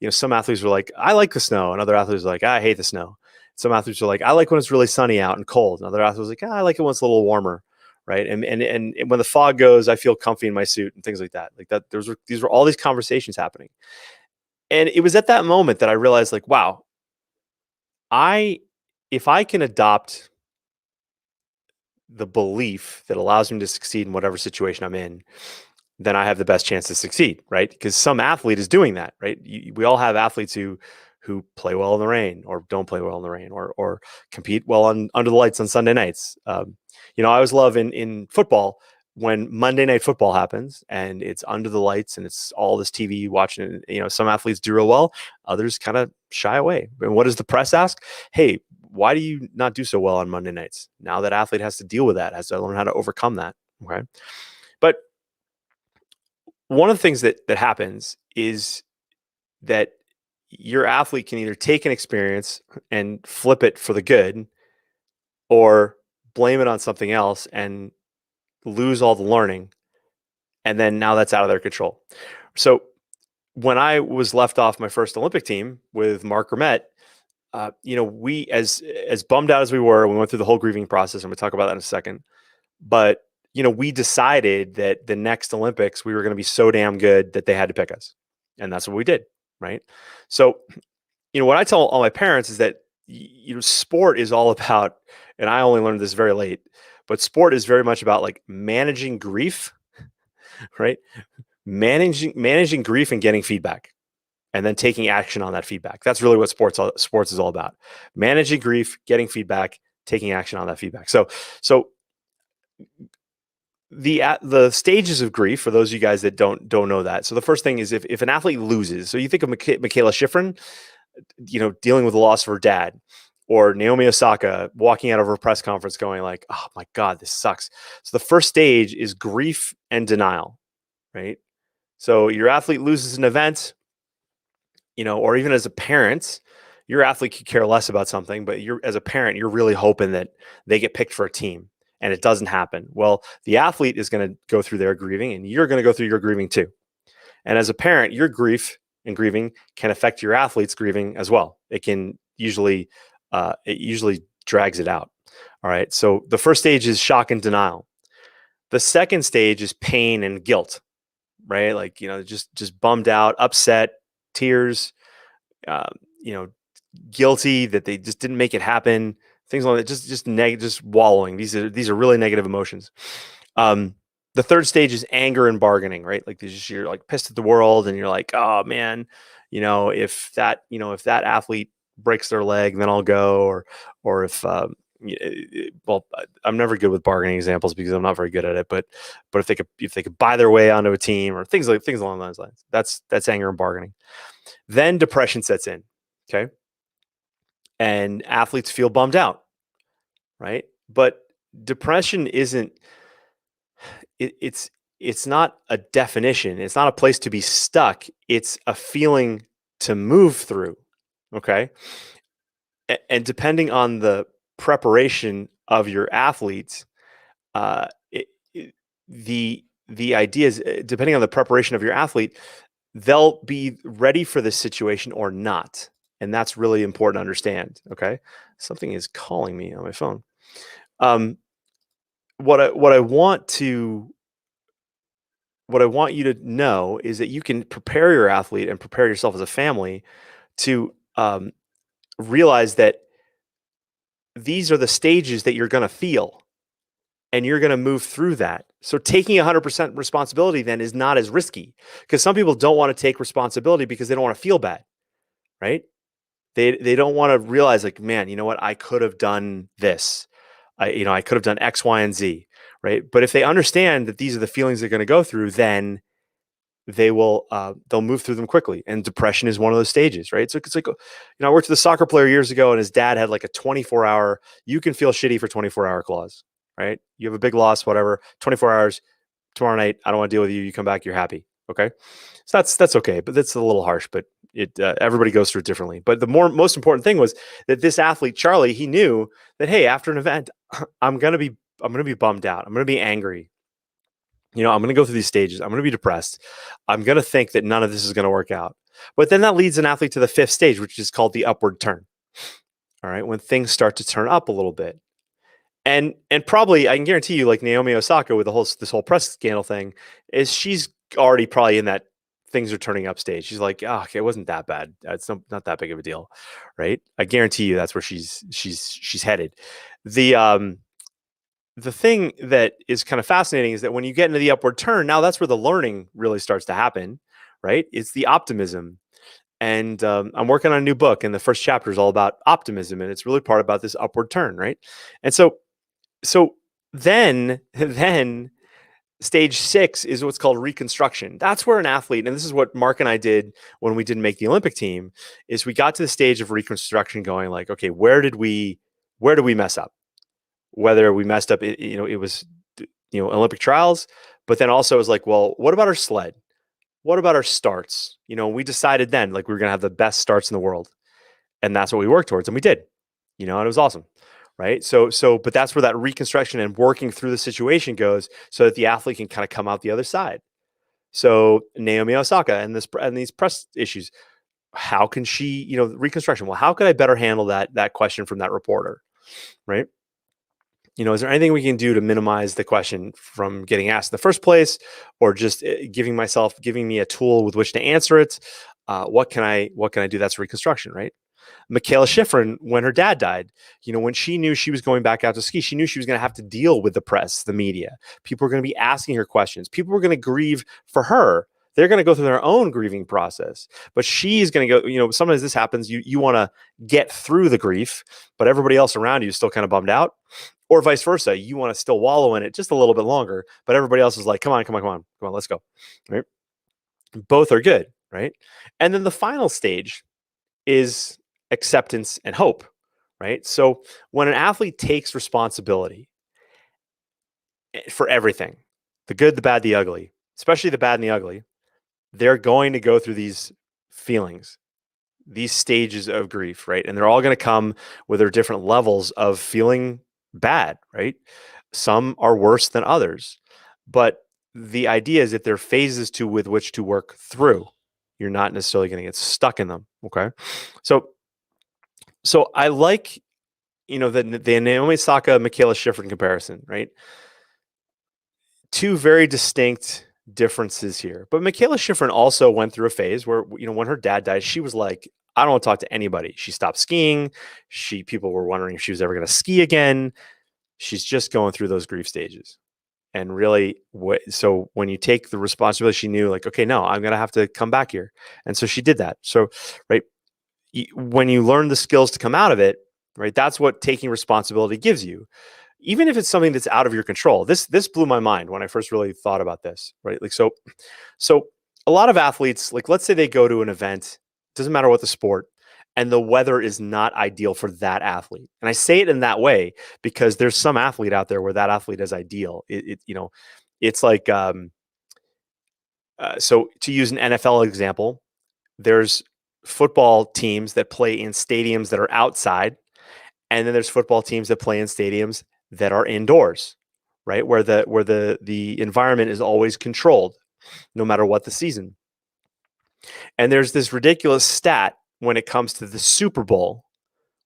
some athletes were like, I like the snow. And other athletes were like, I hate the snow. Some athletes were like, I like when it's really sunny out and cold. And other athletes were like, I like it when it's a little warmer. Right. And when the fog goes, I feel comfy in my suit and things like that. Like that, these were all these conversations happening. And it was at that moment that I realized, like, wow, if I can adopt the belief that allows me to succeed in whatever situation I'm in, then I have the best chance to succeed, right? Because some athlete is doing that, right? We all have athletes who play well in the rain or don't play well in the rain or compete well under the lights on Sunday nights. I always love in football when Monday Night Football happens and it's under the lights and it's all this TV watching. Some athletes do real well, others kind of shy away. And what does the press ask? Hey, why do you not do so well on Monday nights? Now that athlete has to deal with that, has to learn how to overcome that. Okay. But one of the things that happens is that your athlete can either take an experience and flip it for the good, or blame it on something else and lose all the learning. And then now that's out of their control. So when I was left off my first Olympic team with Mark Rimet, we, as bummed out as we went through the whole grieving process, and we'll talk about that in a second. But we decided that the next Olympics we were going to be so damn good that they had to pick us, and that's what we did, right? So, what I tell all my parents is that sport is all about, and I only learned this very late, but sport is very much about like managing grief, right? Managing grief and getting feedback, and then taking action on that feedback. That's really what sports is all about. Managing grief, getting feedback, taking action on that feedback. So the stages of grief, for those of you guys that don't know that. So the first thing is if an athlete loses. So you think of Michaela Schifrin, dealing with the loss of her dad, or Naomi Osaka walking out of her press conference going like, "Oh my God, this sucks." So the first stage is grief and denial, right? So your athlete loses an event, or even as a parent, your athlete could care less about something, but as a parent, you're really hoping that they get picked for a team, and it doesn't happen. Well, the athlete is going to go through their grieving, and you're going to go through your grieving too. And as a parent, your grief and grieving can affect your athlete's grieving as well. It can usually drags it out. All right. So the first stage is shock and denial. The second stage is pain and guilt, right? Like, just bummed out, upset, tears, guilty that they just didn't make it happen. Things like that, just wallowing. These are really negative emotions. The third stage is anger and bargaining, right? Like you're like pissed at the world, and you're like, oh man, if that athlete breaks their leg, then I'll go, or if well, I'm never good with bargaining examples because I'm not very good at it, but if they could buy their way onto a team, or things along those lines, that's anger and bargaining. Then depression sets in, okay? And athletes feel bummed out, right? But depression isn't, it's not a definition. It's not a place to be stuck. It's a feeling to move through, okay? And depending on the preparation of your athletes, the idea is, depending on the preparation of your athlete, they'll be ready for this situation or not. And that's really important to understand. Okay. Something is calling me on my phone. What I want you to know is that you can prepare your athlete and prepare yourself as a family to realize that these are the stages that you're going to feel, and you're going to move through that. So taking 100% responsibility then is not as risky, because some people don't want to take responsibility because they don't want to feel bad, right? They don't want to realize like, man, you know what? I could have done this. I could have done X, Y, and Z, right? But if they understand that these are the feelings they're going to go through, then they'll move through them quickly. And depression is one of those stages, right? So it's like, I worked with a soccer player years ago, and his dad had like a 24-hour, you can feel shitty for 24-hour clause, right? You have a big loss, whatever, 24 hours, tomorrow night, I don't want to deal with you. You come back, you're happy. Okay. So that's okay, but that's a little harsh, but everybody goes through it differently. But the most important thing was that this athlete, Charlie, he knew that, hey, after an event, I'm going to be bummed out. I'm going to be angry. I'm going to go through these stages. I'm going to be depressed. I'm going to think that none of this is going to work out. But then that leads an athlete to the fifth stage, which is called the upward turn. All right. When things start to turn up a little bit. And probably, I can guarantee you, like Naomi Osaka with this whole press scandal thing, is she's already probably in that things are turning up stage. She's like, oh, okay, it wasn't that bad. It's not that big of a deal, right? I guarantee you that's where she's headed. The thing that is kind of fascinating is that when you get into the upward turn, now that's where the learning really starts to happen, right? It's the optimism. And I'm working on a new book, and the first chapter is all about optimism, and it's really part about this upward turn, right? And so then Stage 6 is what's called reconstruction. That's where an athlete, and this is what Mark and I did when we didn't make the Olympic team, is we got to the stage of reconstruction going like, okay, where did we mess up? Whether we messed up, it was, Olympic trials, but then also it was like, well, what about our sled? What about our starts? We decided then like we were going to have the best starts in the world. And that's what we worked towards. And we did, and it was awesome. Right. But that's where that reconstruction and working through the situation goes so that the athlete can kind of come out the other side. So Naomi Osaka and these press issues, how can she, reconstruction? Well, how could I better handle that question from that reporter? Right. Is there anything we can do to minimize the question from getting asked in the first place, or just giving me a tool with which to answer it? What can I do? That's reconstruction, right? Michaela Schifrin, when her dad died, when she knew she was going back out to ski, she knew she was going to have to deal with the press, the media. People were going to be asking her questions. People were going to grieve for her. They're going to go through their own grieving process, but she's going to go, sometimes this happens. You want to get through the grief, but everybody else around you is still kind of bummed out, or vice versa. You want to still wallow in it just a little bit longer, but everybody else is like, come on, let's go. Right. Both are good. Right. And then the final stage is acceptance and hope, right? So when an athlete takes responsibility for everything, the good, the bad, the ugly, especially the bad and the ugly, they're going to go through these feelings, these stages of grief, right? And they're all going to come with their different levels of feeling bad, right? Some are worse than others. But the idea is that there are phases with which to work through. You're not necessarily going to get stuck in them, okay? So I like, the Naomi Osaka, Michaela Schifrin comparison, right? Two very distinct differences here. But Michaela Schifrin also went through a phase where, when her dad died, she was like, I don't want to talk to anybody. She stopped skiing. People were wondering if she was ever going to ski again. She's just going through those grief stages. And really, so when you take the responsibility, she knew like, okay, no, I'm going to have to come back here. And so she did that. So, right, when you learn the skills to come out of it, right, that's what taking responsibility gives you. Even if it's something that's out of your control. This blew my mind when I first really thought about this, right? Like, so a lot of athletes, like, let's say they go to an event, doesn't matter what the sport, and the weather is not ideal for that athlete. And I say it in that way because there's some athlete out there where that athlete is ideal. It's like, so to use an NFL example, there's football teams that play in stadiums that are outside, and then there's football teams that play in stadiums that are indoors, right? Where the environment is always controlled, no matter what the season. And there's this ridiculous stat when it comes to the Super Bowl,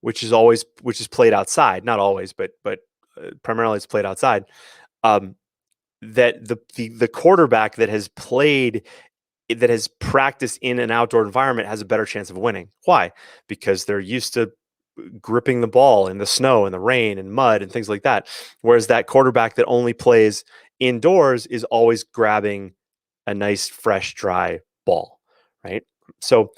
which is played outside, not always, but primarily it's played outside. That the quarterback that has practiced in an outdoor environment has a better chance of winning. Why? Because they're used to gripping the ball in the snow and the rain and mud and things like that. Whereas that quarterback that only plays indoors is always grabbing a nice, fresh, dry ball, right? So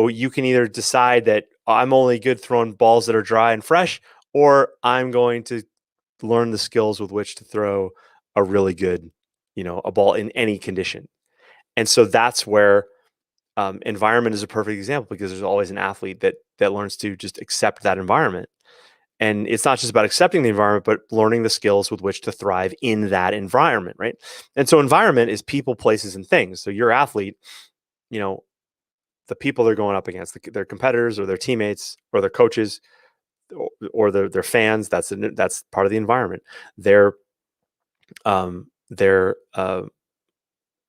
you can either decide that I'm only good throwing balls that are dry and fresh, or I'm going to learn the skills with which to throw a really good, a ball in any condition. And so that's where environment is a perfect example, because there's always an athlete that learns to just accept that environment. And it's not just about accepting the environment, but learning the skills with which to thrive in that environment, right? And so environment is people, places, and things. So your athlete, the people they're going up against, their competitors or their teammates or their coaches or their fans, that's part of the environment.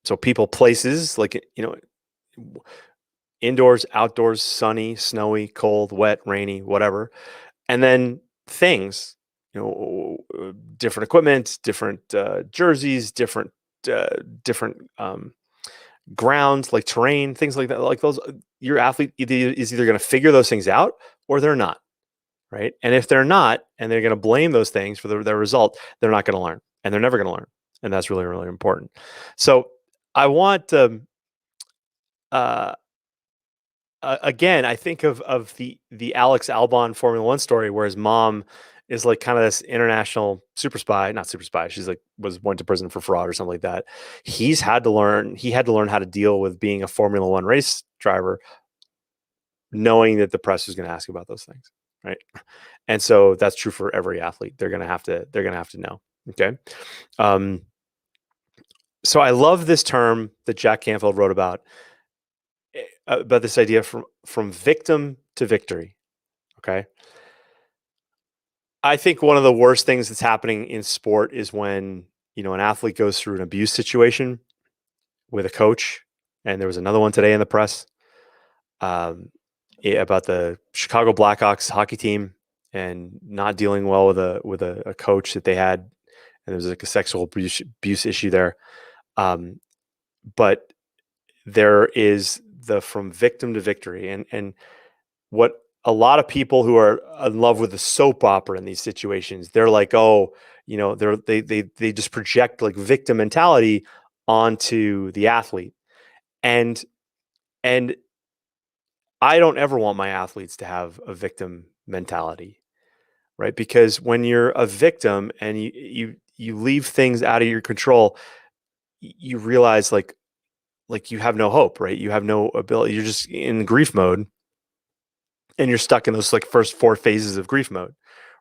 So people, places, like, indoors, outdoors, sunny, snowy, cold, wet, rainy, whatever. And then things, different equipment, different jerseys, different grounds, like terrain, things like that. Like those, your athlete is either going to figure those things out or they're not, right? And if they're not, and they're going to blame those things for their result, they're not going to learn, and they're never going to learn. And that's really, really important. So I want again, I think of the Alex Albon Formula One story, where his mom is like kind of this international super spy, not super spy. She's like went to prison for fraud or something like that. He had to learn how to deal with being a Formula One race driver, knowing that the press was going to ask about those things, right? And so that's true for every athlete. They're going to have to know. Okay. Um, so I love this term that Jack Canfield wrote about this idea from victim to victory. Okay. I think one of the worst things that's happening in sport is when, an athlete goes through an abuse situation with a coach, and there was another one today in the press about the Chicago Blackhawks hockey team and not dealing well with a coach that they had, and there was like a sexual abuse issue there. But there is the from victim to victory, and what a lot of people who are in love with the soap opera in these situations, they're like, oh, they just project like victim mentality onto the athlete. And I don't ever want my athletes to have a victim mentality, right? Because when you're a victim and you leave things out of your control, you realize like you have no hope, right? You have no ability. You're just in grief mode, and you're stuck in those like first 4 phases of grief mode,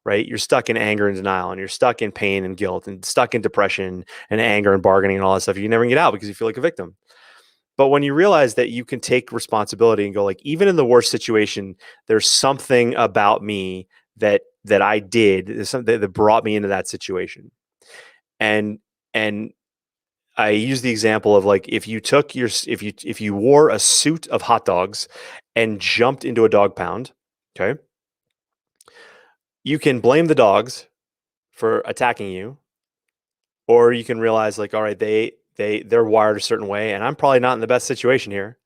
right? You're stuck in anger and denial, and you're stuck in pain and guilt, and stuck in depression and anger and bargaining and all that stuff. You never get out because you feel like a victim. But when you realize that you can take responsibility and go like, even in the worst situation, there's something about me that I did, there's something that brought me into that situation. And I use the example of like, if you wore a suit of hot dogs and jumped into a dog pound, okay, you can blame the dogs for attacking you, or you can realize like, all right, they're wired a certain way, and I'm probably not in the best situation here.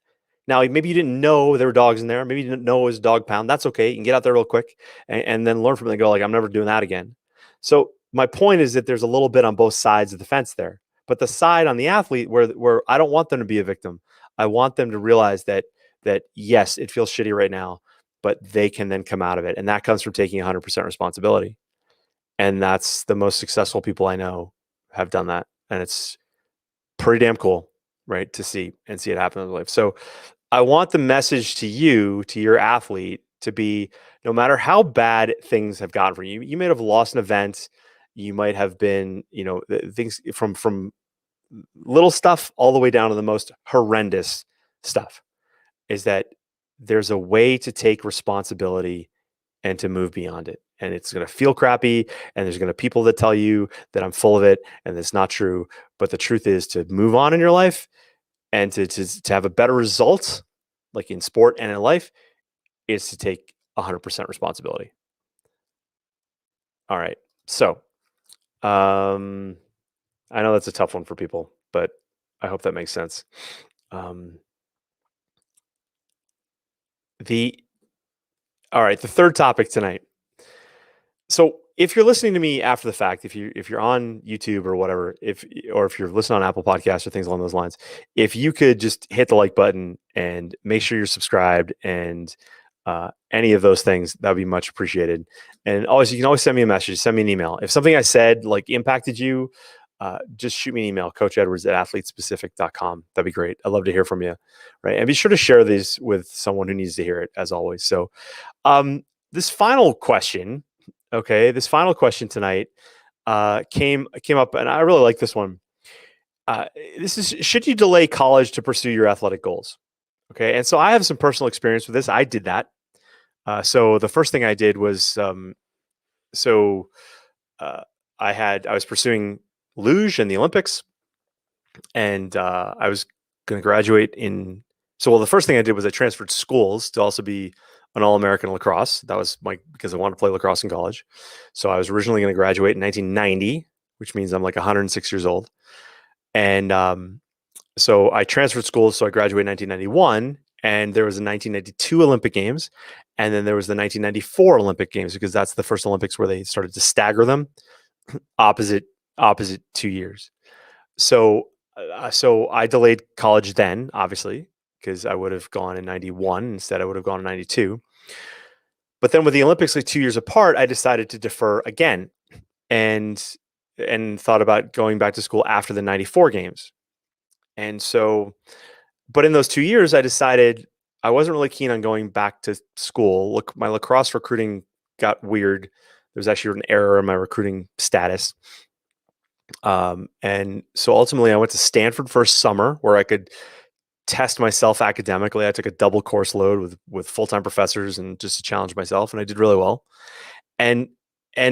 Now, maybe you didn't know there were dogs in there. Maybe you didn't know it was a dog pound. That's okay. You can get out there real quick and then learn from it and go like, I'm never doing that again. So my point is that there's a little bit on both sides of the fence there. But the side on the athlete where I don't want them to be a victim. I want them to realize that yes, it feels shitty right now, but they can then come out of it. And that comes from taking 100% responsibility. And that's the most successful people I know have done that. And it's pretty damn cool, right? To see it happen in life. So I want the message to you, to your athlete, to be no matter how bad things have gotten for you, you might have lost an event. You might have been, things from little stuff all the way down to the most horrendous stuff, is that there's a way to take responsibility and to move beyond it. And it's going to feel crappy. And there's going to be people that tell you that I'm full of it and it's not true. But the truth is to move on in your life and to have a better result, like in sport and in life, is to take 100% responsibility. All right. So I know that's a tough one for people, but I hope that makes sense. All right, the third topic tonight. So if you're listening to me after the fact, if you're on YouTube or whatever, if you're listening on Apple Podcasts or things along those lines, if you could just hit the like button and make sure you're subscribed and any of those things, that would be much appreciated. And always, you can always send me a message, send me an email. If something I said like impacted you, just shoot me an email, coachedwards@athletespecific.com. That'd be great. I'd love to hear from you. Right. And be sure to share these with someone who needs to hear it, as always. So this final question tonight came up, and I really like this one. This is, should you delay college to pursue your athletic goals? Okay. And so I have some personal experience with this. I did that. So the first thing I did was, I was pursuing luge and the Olympics, and I was going to graduate in. So, the first thing I did was I transferred schools to also be an All-American lacrosse. That was because I wanted to play lacrosse in college. So I was originally going to graduate in 1990, which means I'm like 106 years old. And so I transferred schools. So I graduated in 1991, and there was the 1992 Olympic Games, and then there was the 1994 Olympic Games, because that's the first Olympics where they started to stagger them opposite 2 years. So I delayed college then, obviously, because I would have gone in 91 instead. I would have gone in 92. But then with the Olympics like 2 years apart, I decided to defer again and thought about going back to school after the 94 games. And so, but in those 2 years, I decided I wasn't really keen on going back to school. Look, my lacrosse recruiting got weird. There was actually an error in my recruiting status. And so ultimately, I went to Stanford for a summer where I could test myself academically. I took a double course load with full-time professors and just to challenge myself, and I did really well. And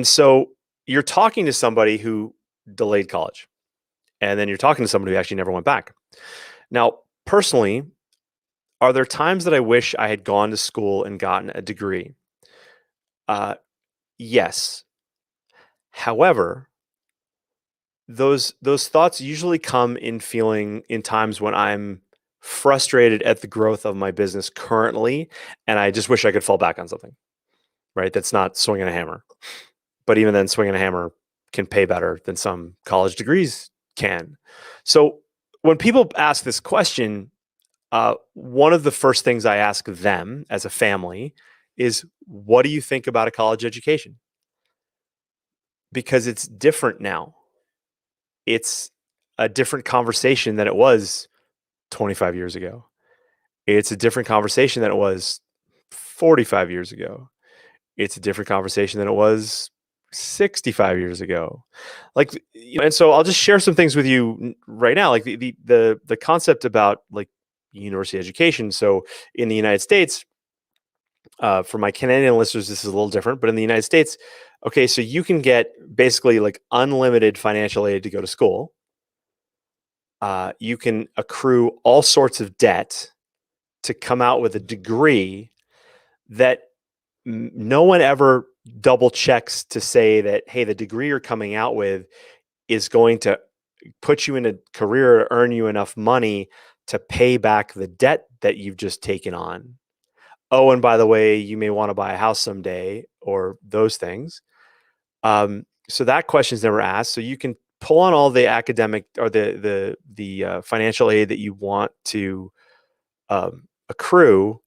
so you're talking to somebody who delayed college, and then you're talking to somebody who actually never went back. Now, personally, are there times that I wish I had gone to school and gotten a degree? Yes. However, those thoughts usually come in times when I'm frustrated at the growth of my business currently, and I just wish I could fall back on something, right? That's not swinging a hammer. But even then, swinging a hammer can pay better than some college degrees can. So when people ask this question, one of the first things I ask them as a family is, what do you think about a college education? Because it's different now. It's a different conversation than it was 25 years ago. It's a different conversation than it was 45 years ago. It's a different conversation than it was 65 years ago. Like, and so I'll just share some things with you right now. Like the concept about like university education. So in the United States, for my Canadian listeners, this is a little different, but in the United States, okay, so you can get basically like unlimited financial aid to go to school. You can accrue all sorts of debt to come out with a degree that no one ever double checks to say that, hey, the degree you're coming out with is going to put you in a career to earn you enough money to pay back the debt that you've just taken on. Oh, and by the way, you may want to buy a house someday, or those things. So that question is never asked. So you can pull on all the academic or the financial aid that you want to accrue,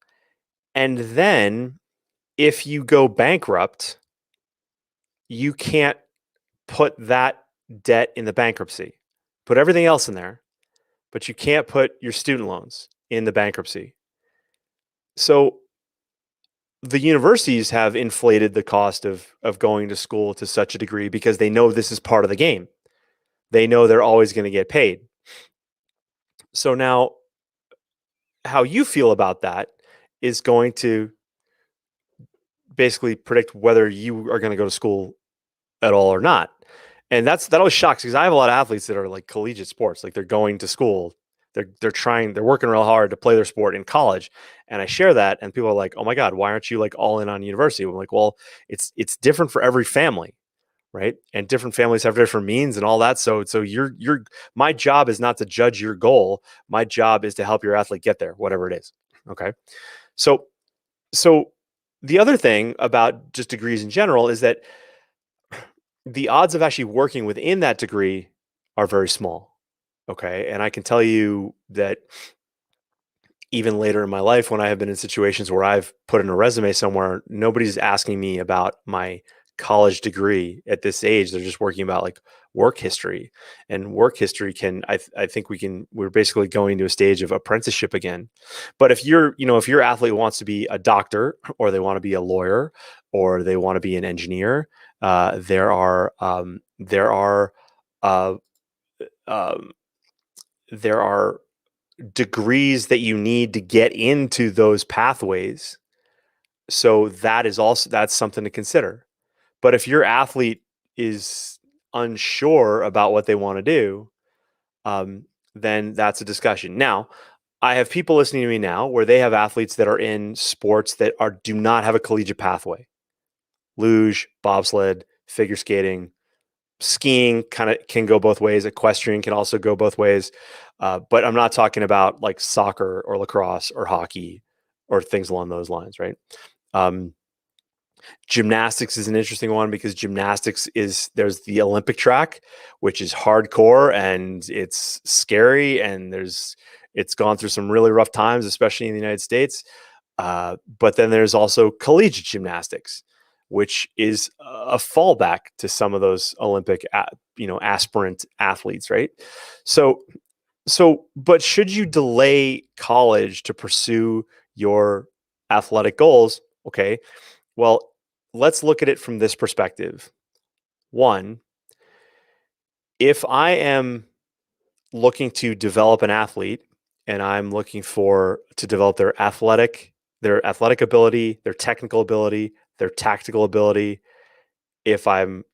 and then if you go bankrupt, you can't put that debt in the bankruptcy. Put everything else in there, but you can't put your student loans in the bankruptcy. So the universities have inflated the cost of going to school to such a degree because they know this is part of the game. They know they're always going to get paid. So now how you feel about that is going to basically predict whether you are going to go to school at all or not. And that always shocks, because I have a lot of athletes that are like collegiate sports, like they're going to school, they're working real hard to play their sport in college. And I share that, and people are like, "Oh my God, why aren't you like all in on university?" I'm like, well, it's different for every family, right? And different families have different means and all that. So my job is not to judge your goal. My job is to help your athlete get there, whatever it is. Okay. So the other thing about just degrees in general is that the odds of actually working within that degree are very small. Okay. And I can tell you that even later in my life, when I have been in situations where I've put in a resume somewhere, nobody's asking me about my college degree at this age. They're just working about like work history, and work history I think we're basically going to a stage of apprenticeship again. But if if your athlete wants to be a doctor, or they want to be a lawyer, or they want to be an engineer, there are uh, um, there are degrees that you need to get into those pathways. So that's something to consider. But if your athlete is unsure about what they want to do, then that's a discussion. Now, I have people listening to me now where they have athletes that are in sports that do not have a collegiate pathway. Luge, bobsled, figure skating, skiing kind of can go both ways. Equestrian can also go both ways. But I'm not talking about like soccer or lacrosse or hockey or things along those lines, right? Gymnastics is an interesting one, because there's the Olympic track, which is hardcore and it's scary, and it's gone through some really rough times, especially in the United States. But then there's also collegiate gymnastics, which is a fallback to some of those Olympic, aspirant athletes, right? So, but should you delay college to pursue your athletic goals? Okay, well, let's look at it from this perspective. One, if I am looking to develop an athlete and I'm looking to develop their athletic ability, their technical ability, their tactical ability, if I've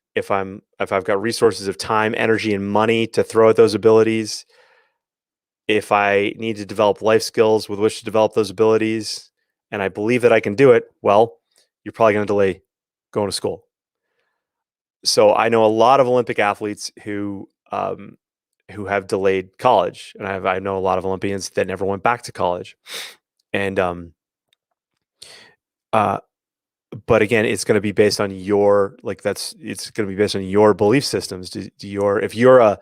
got resources of time, energy, and money to throw at those abilities, if I need to develop life skills with which to develop those abilities, and I believe that I can do it, well, you're probably going to delay going to school. So I know a lot of Olympic athletes who have delayed college, and I know a lot of Olympians that never went back to college, and but again, it's going to be based on it's going to be based on your belief systems. If you're a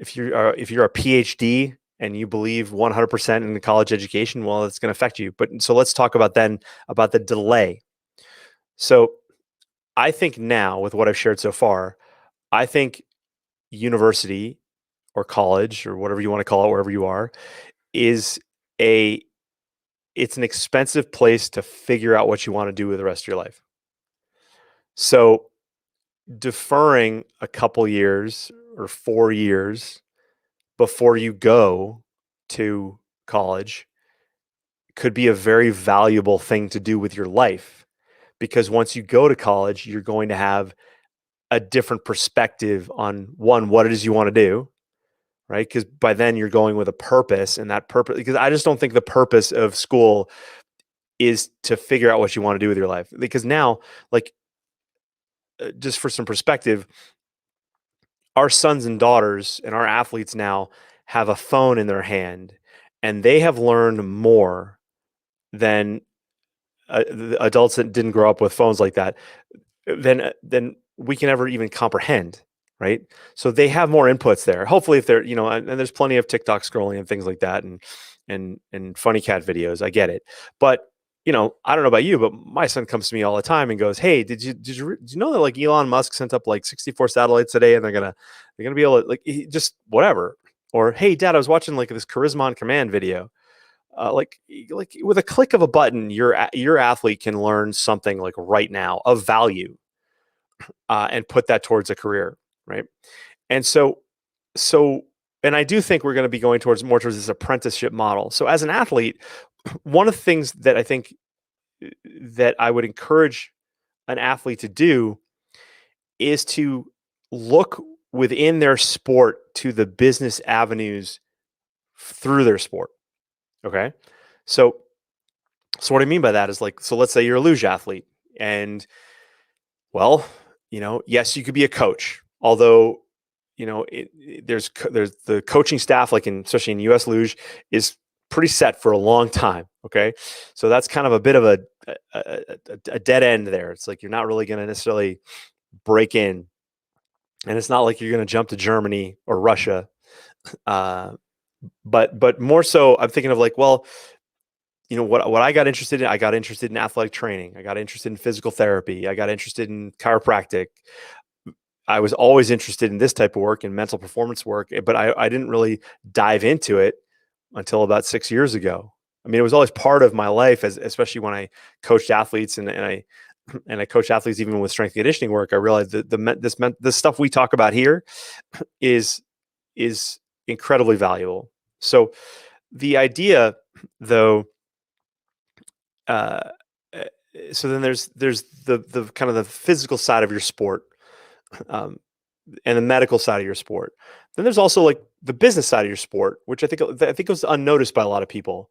PhD and you believe 100% in the college education, well, it's going to affect you. But so let's talk about the delay. So I think now, with what I've shared so far, I think university or college or whatever you want to call it, wherever you are, it's an expensive place to figure out what you want to do with the rest of your life. So deferring a couple years or 4 years before you go to college could be a very valuable thing to do with your life, because once you go to college, you're going to have a different perspective on, one, what it is you want to do, right? Because by then you're going with a purpose, and that purpose, because I just don't think the purpose of school is to figure out what you want to do with your life. Because now, just for some perspective, our sons and daughters and our athletes now have a phone in their hand, and they have learned more than the adults that didn't grow up with phones like that than we can ever even comprehend, right? So they have more inputs there. Hopefully, if they're, and there's plenty of TikTok scrolling and things like that, and funny cat videos. I get it, but I don't know about you, but my son comes to me all the time and goes, "Hey, did you know that like Elon Musk sent up like 64 satellites today, and they're gonna be able to just whatever." Or, "Hey, Dad, I was watching like this Charisma on Command video." Like with a click of a button, your athlete can learn something like right now of value, and put that towards a career, right? And so, and I do think we're going to be going more towards this apprenticeship model. So as an athlete, one of the things that I think that I would encourage an athlete to do is to look within their sport to the business avenues through their sport. Okay. So what I mean by that is, so let's say you're a luge athlete, and well, yes, you could be a coach, although, there's the coaching staff, especially in US luge, is pretty set for a long time. Okay. So that's kind of a bit of a dead end there. It's like, you're not really going to necessarily break in, and it's not like you're going to jump to Germany or Russia. But more so, I'm thinking of what I got interested in. I got interested in athletic training. I got interested in physical therapy. I got interested in chiropractic. I was always interested in this type of work and mental performance work, but I didn't really dive into it until about 6 years ago. I mean, it was always part of my life, especially when I coached athletes, and I coached athletes even with strength conditioning work. I realized that this stuff we talk about here is incredibly valuable. So the idea, though, so then there's the kind of the physical side of your sport, and the medical side of your sport. Then there's also like the business side of your sport, which I think was unnoticed by a lot of people.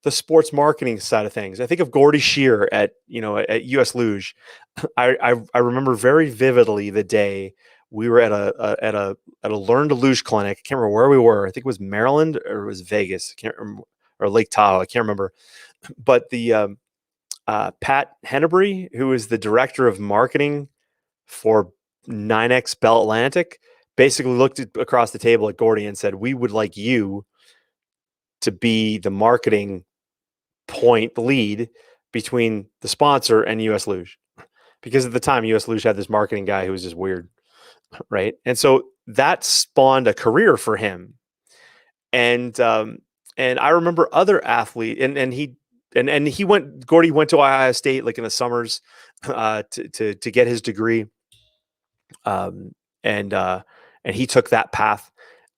The sports marketing side of things. I think of Gordy Shear at US Luge. I remember very vividly the day we were at a learn to luge clinic. I can't remember where we were. I think it was Maryland or it was Vegas. I can't remember, or Lake Tahoe. I can't remember. But the Pat Hennebury, who is the director of marketing for 9X Bell Atlantic, basically looked across the table at Gordy and said, "We would like you to be the marketing point lead between the sponsor and US Luge, because at the time US Luge had this marketing guy who was just weird, right? And so that spawned a career for him. And I remember other athlete, and he went, Gordy went to Ohio State like in the summers to get his degree, um, and he took that path,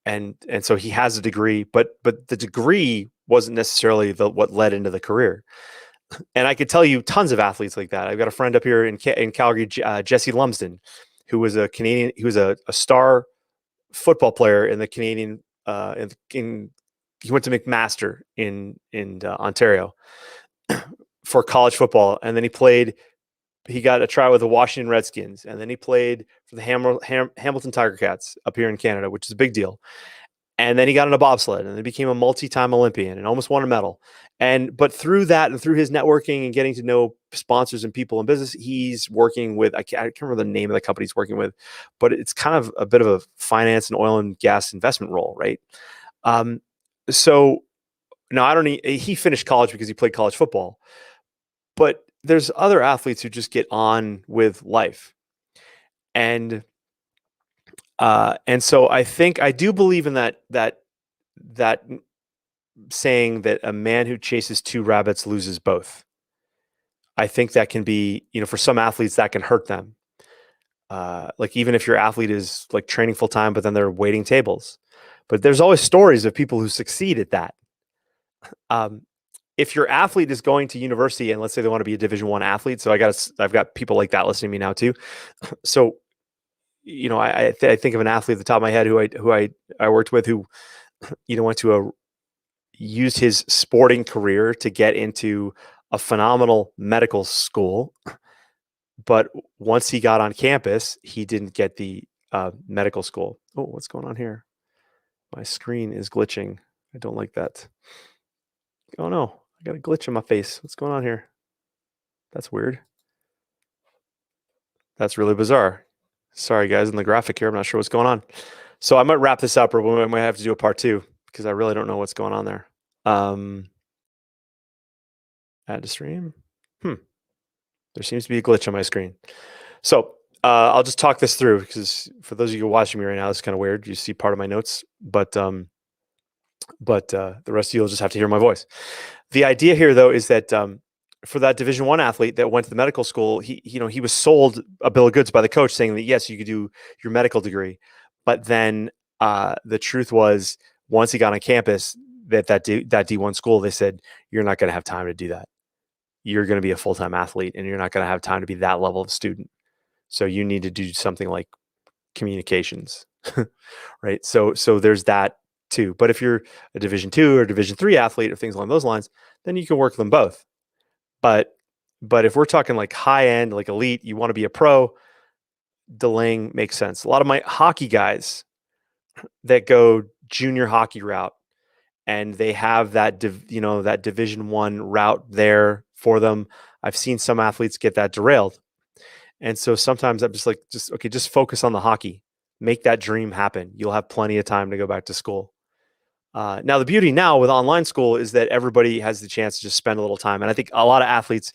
and so he has a degree, but the degree wasn't necessarily what led into the career. And I could tell you tons of athletes like that. I've got a friend up here in Calgary, Jesse Lumsden, who was a Canadian. He was a star football player in the Canadian. He went to McMaster in Ontario for college football, and then he got a try with the Washington Redskins, and then he played for the Hamilton Tiger Cats up here in Canada, which is a big deal. And then he got in a bobsled, and then became a multi-time Olympian and almost won a medal. But through that, and through his networking and getting to know sponsors and people in business, he's working with, I can't remember the name of the company he's working with, but it's kind of a bit of a finance and oil and gas investment role, right? So now he finished college because he played college football, but there's other athletes who just get on with life. And so I do believe in that saying that a man who chases two rabbits loses both. I think that can be, for some athletes that can hurt them. Like even if your athlete is like training full time, but then they're waiting tables. But there's always stories of people who succeed at that. If your athlete is going to university and let's say they want to be a Division I athlete, so I've got people like that listening to me now too. So, I think of an athlete at the top of my head who I worked with who, went to used his sporting career to get into a phenomenal medical school. But once he got on campus, he didn't get the medical school. Oh, what's going on here? My screen is glitching. I don't like that. Oh no, I got a glitch in my face. What's going on here? That's weird. That's really bizarre. Sorry guys, in the graphic here, I'm not sure what's going on. So I might wrap this up, or we might have to do a part 2 because I really don't know what's going on there. Add to stream. There seems to be a glitch on my screen. So I'll just talk this through because for those of you watching me right now, it's kind of weird. You see part of my notes, but the rest of you will just have to hear my voice. The idea here, though, is that for that Division I athlete that went to the medical school, he was sold a bill of goods by the coach saying that yes, you could do your medical degree, but then the truth was once he got on campus, that D1 school, they said you're not going to have time to do that. You're going to be a full-time athlete, and you're not going to have time to be that level of student. So you need to do something like communications, right? So there's that too. But if you're a Division II or Division III athlete or things along those lines, then you can work them both. But if we're talking like high end, like elite, you want to be a pro, delaying makes sense. A lot of my hockey guys that go junior hockey route, and they have that that Division I route there for them. I've seen some athletes get that derailed. And so sometimes I'm just like, just focus on the hockey, make that dream happen. You'll have plenty of time to go back to school. Now, the beauty now with online school is that everybody has the chance to just spend a little time. And I think a lot of athletes,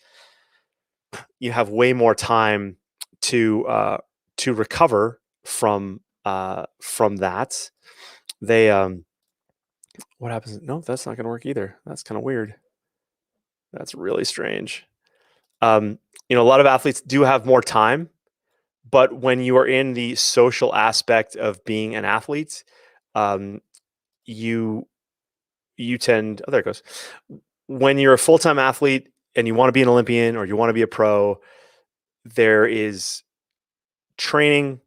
you have way more time to recover from that. They, what happens? No, that's not going to work either. That's kind of weird. That's really strange. A lot of athletes do have more time, but when you are in the social aspect of being an athlete, you tend, oh, there it goes. When you're a full-time athlete and you want to be an Olympian or you want to be a pro, there is training.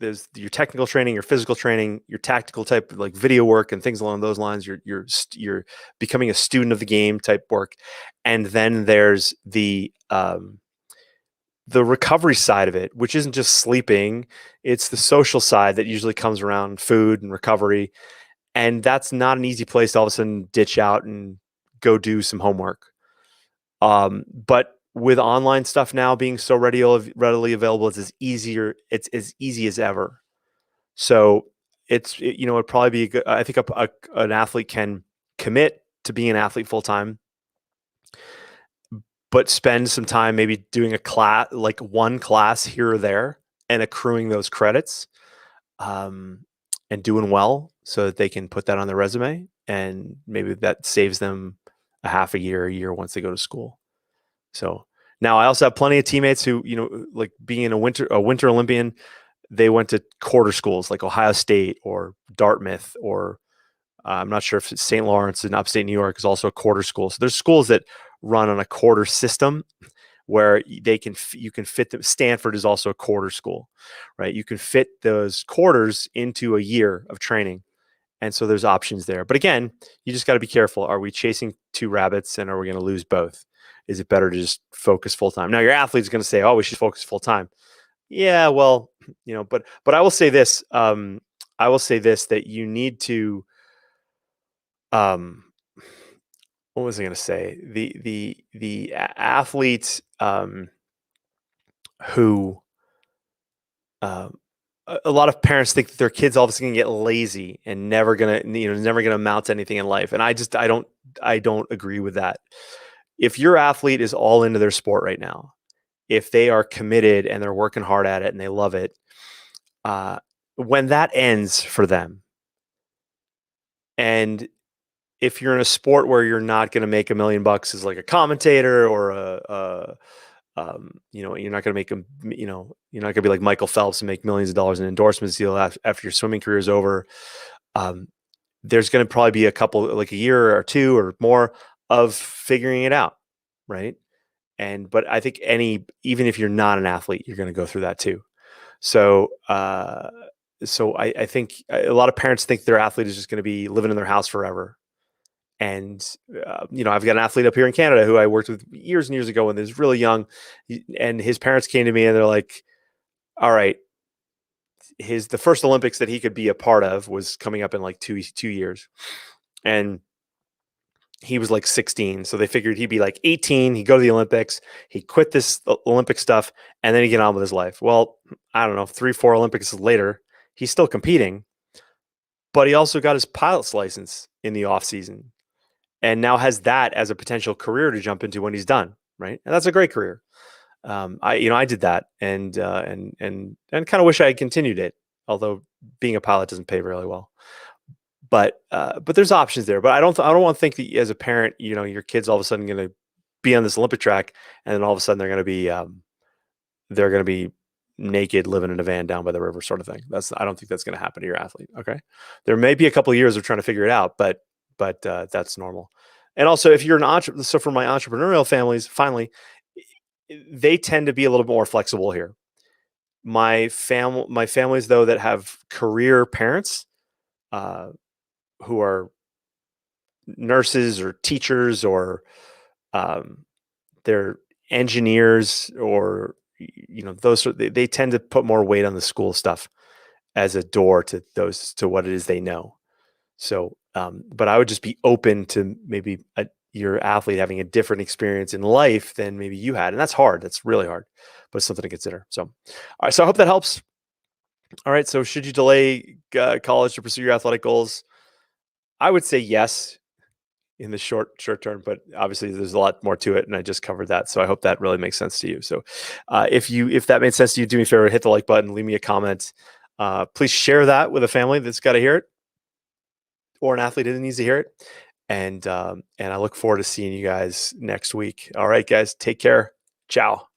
There's your technical training, your physical training, your tactical type, like video work and things along those lines. You're becoming a student of the game type work, and then there's the recovery side of it, which isn't just sleeping; it's the social side that usually comes around food and recovery, and that's not an easy place to all of a sudden ditch out and go do some homework. But with online stuff now being so readily available, it's as easy as ever. So it'd probably be good. I think an athlete can commit to being an athlete full time, but spend some time maybe doing a class, like one class here or there, and accruing those credits, um, and doing well so that they can put that on their resume, and maybe that saves them a year once they go to school. So now I also have plenty of teammates who, like being a winter Olympian, they went to quarter schools like Ohio State or Dartmouth, or I'm not sure if St. Lawrence in upstate New York is also a quarter school. So there's schools that run on a quarter system where you can fit them. Stanford is also a quarter school, right? You can fit those quarters into a year of training. And so there's options there. But again, you just got to be careful. Are we chasing two rabbits, and are we going to lose both? Is it better to just focus full time? Now your athlete's going to say, "Oh, we should focus full time." Yeah, well, but I will say this. I will say this, that you need to. Um, what was I going to say? The athletes who a lot of parents think that their kids all of a sudden get lazy and never gonna amount to anything in life, and I don't agree with that. If your athlete is all into their sport right now, if they are committed and they're working hard at it and they love it, uh, when that ends for them, and if you're in a sport where you're not going to make $1 million as like a commentator or you're not going to make them, you're not going to be like Michael Phelps and make millions of dollars in endorsements deal after your swimming career is over. There's going to probably be a couple, like a year or two or more of figuring it out. Right. But I think even if you're not an athlete, you're going to go through that too. So, I think a lot of parents think their athlete is just going to be living in their house forever. And, I've got an athlete up here in Canada who I worked with years and years ago when he was really young. And his parents came to me and they're like, all right, the first Olympics that he could be a part of was coming up in like 2 years. And he was like 16. So they figured he'd be like 18. He'd go to the Olympics. He'd quit this Olympic stuff and then he'd get on with his life. Well, I don't know, 3-4 Olympics later, he's still competing, but he also got his pilot's license in the off season, and now has that as a potential career to jump into when he's done. Right. And that's a great career. I did that and kind of wish I had continued it, although being a pilot doesn't pay really well. But there's options there. But I don't want to think that as a parent, your kid's all of a sudden going to be on this Olympic track, and then all of a sudden they're going to be naked living in a van down by the river, sort of thing. I don't think that's going to happen to your athlete. Okay, there may be a couple of years of trying to figure it out, but that's normal. And also, if you're an entrepreneur, so for my entrepreneurial families, finally, they tend to be a little bit more flexible here. My families, though, that have career parents, who are nurses or teachers or they're engineers, or they tend to put more weight on the school stuff as a door to what it is they know. So, but I would just be open to maybe your athlete having a different experience in life than maybe you had, and that's hard. That's really hard, but it's something to consider. So, all right. So I hope that helps. All right. So, should you delay college to pursue your athletic goals? I would say yes in the short term, but obviously there's a lot more to it, and I just covered that. So I hope that really makes sense to you. So if that made sense to you, do me a favor, hit the like button, leave me a comment. Please share that with a family that's got to hear it, or an athlete that needs to hear it. And I look forward to seeing you guys next week. All right, guys, take care. Ciao.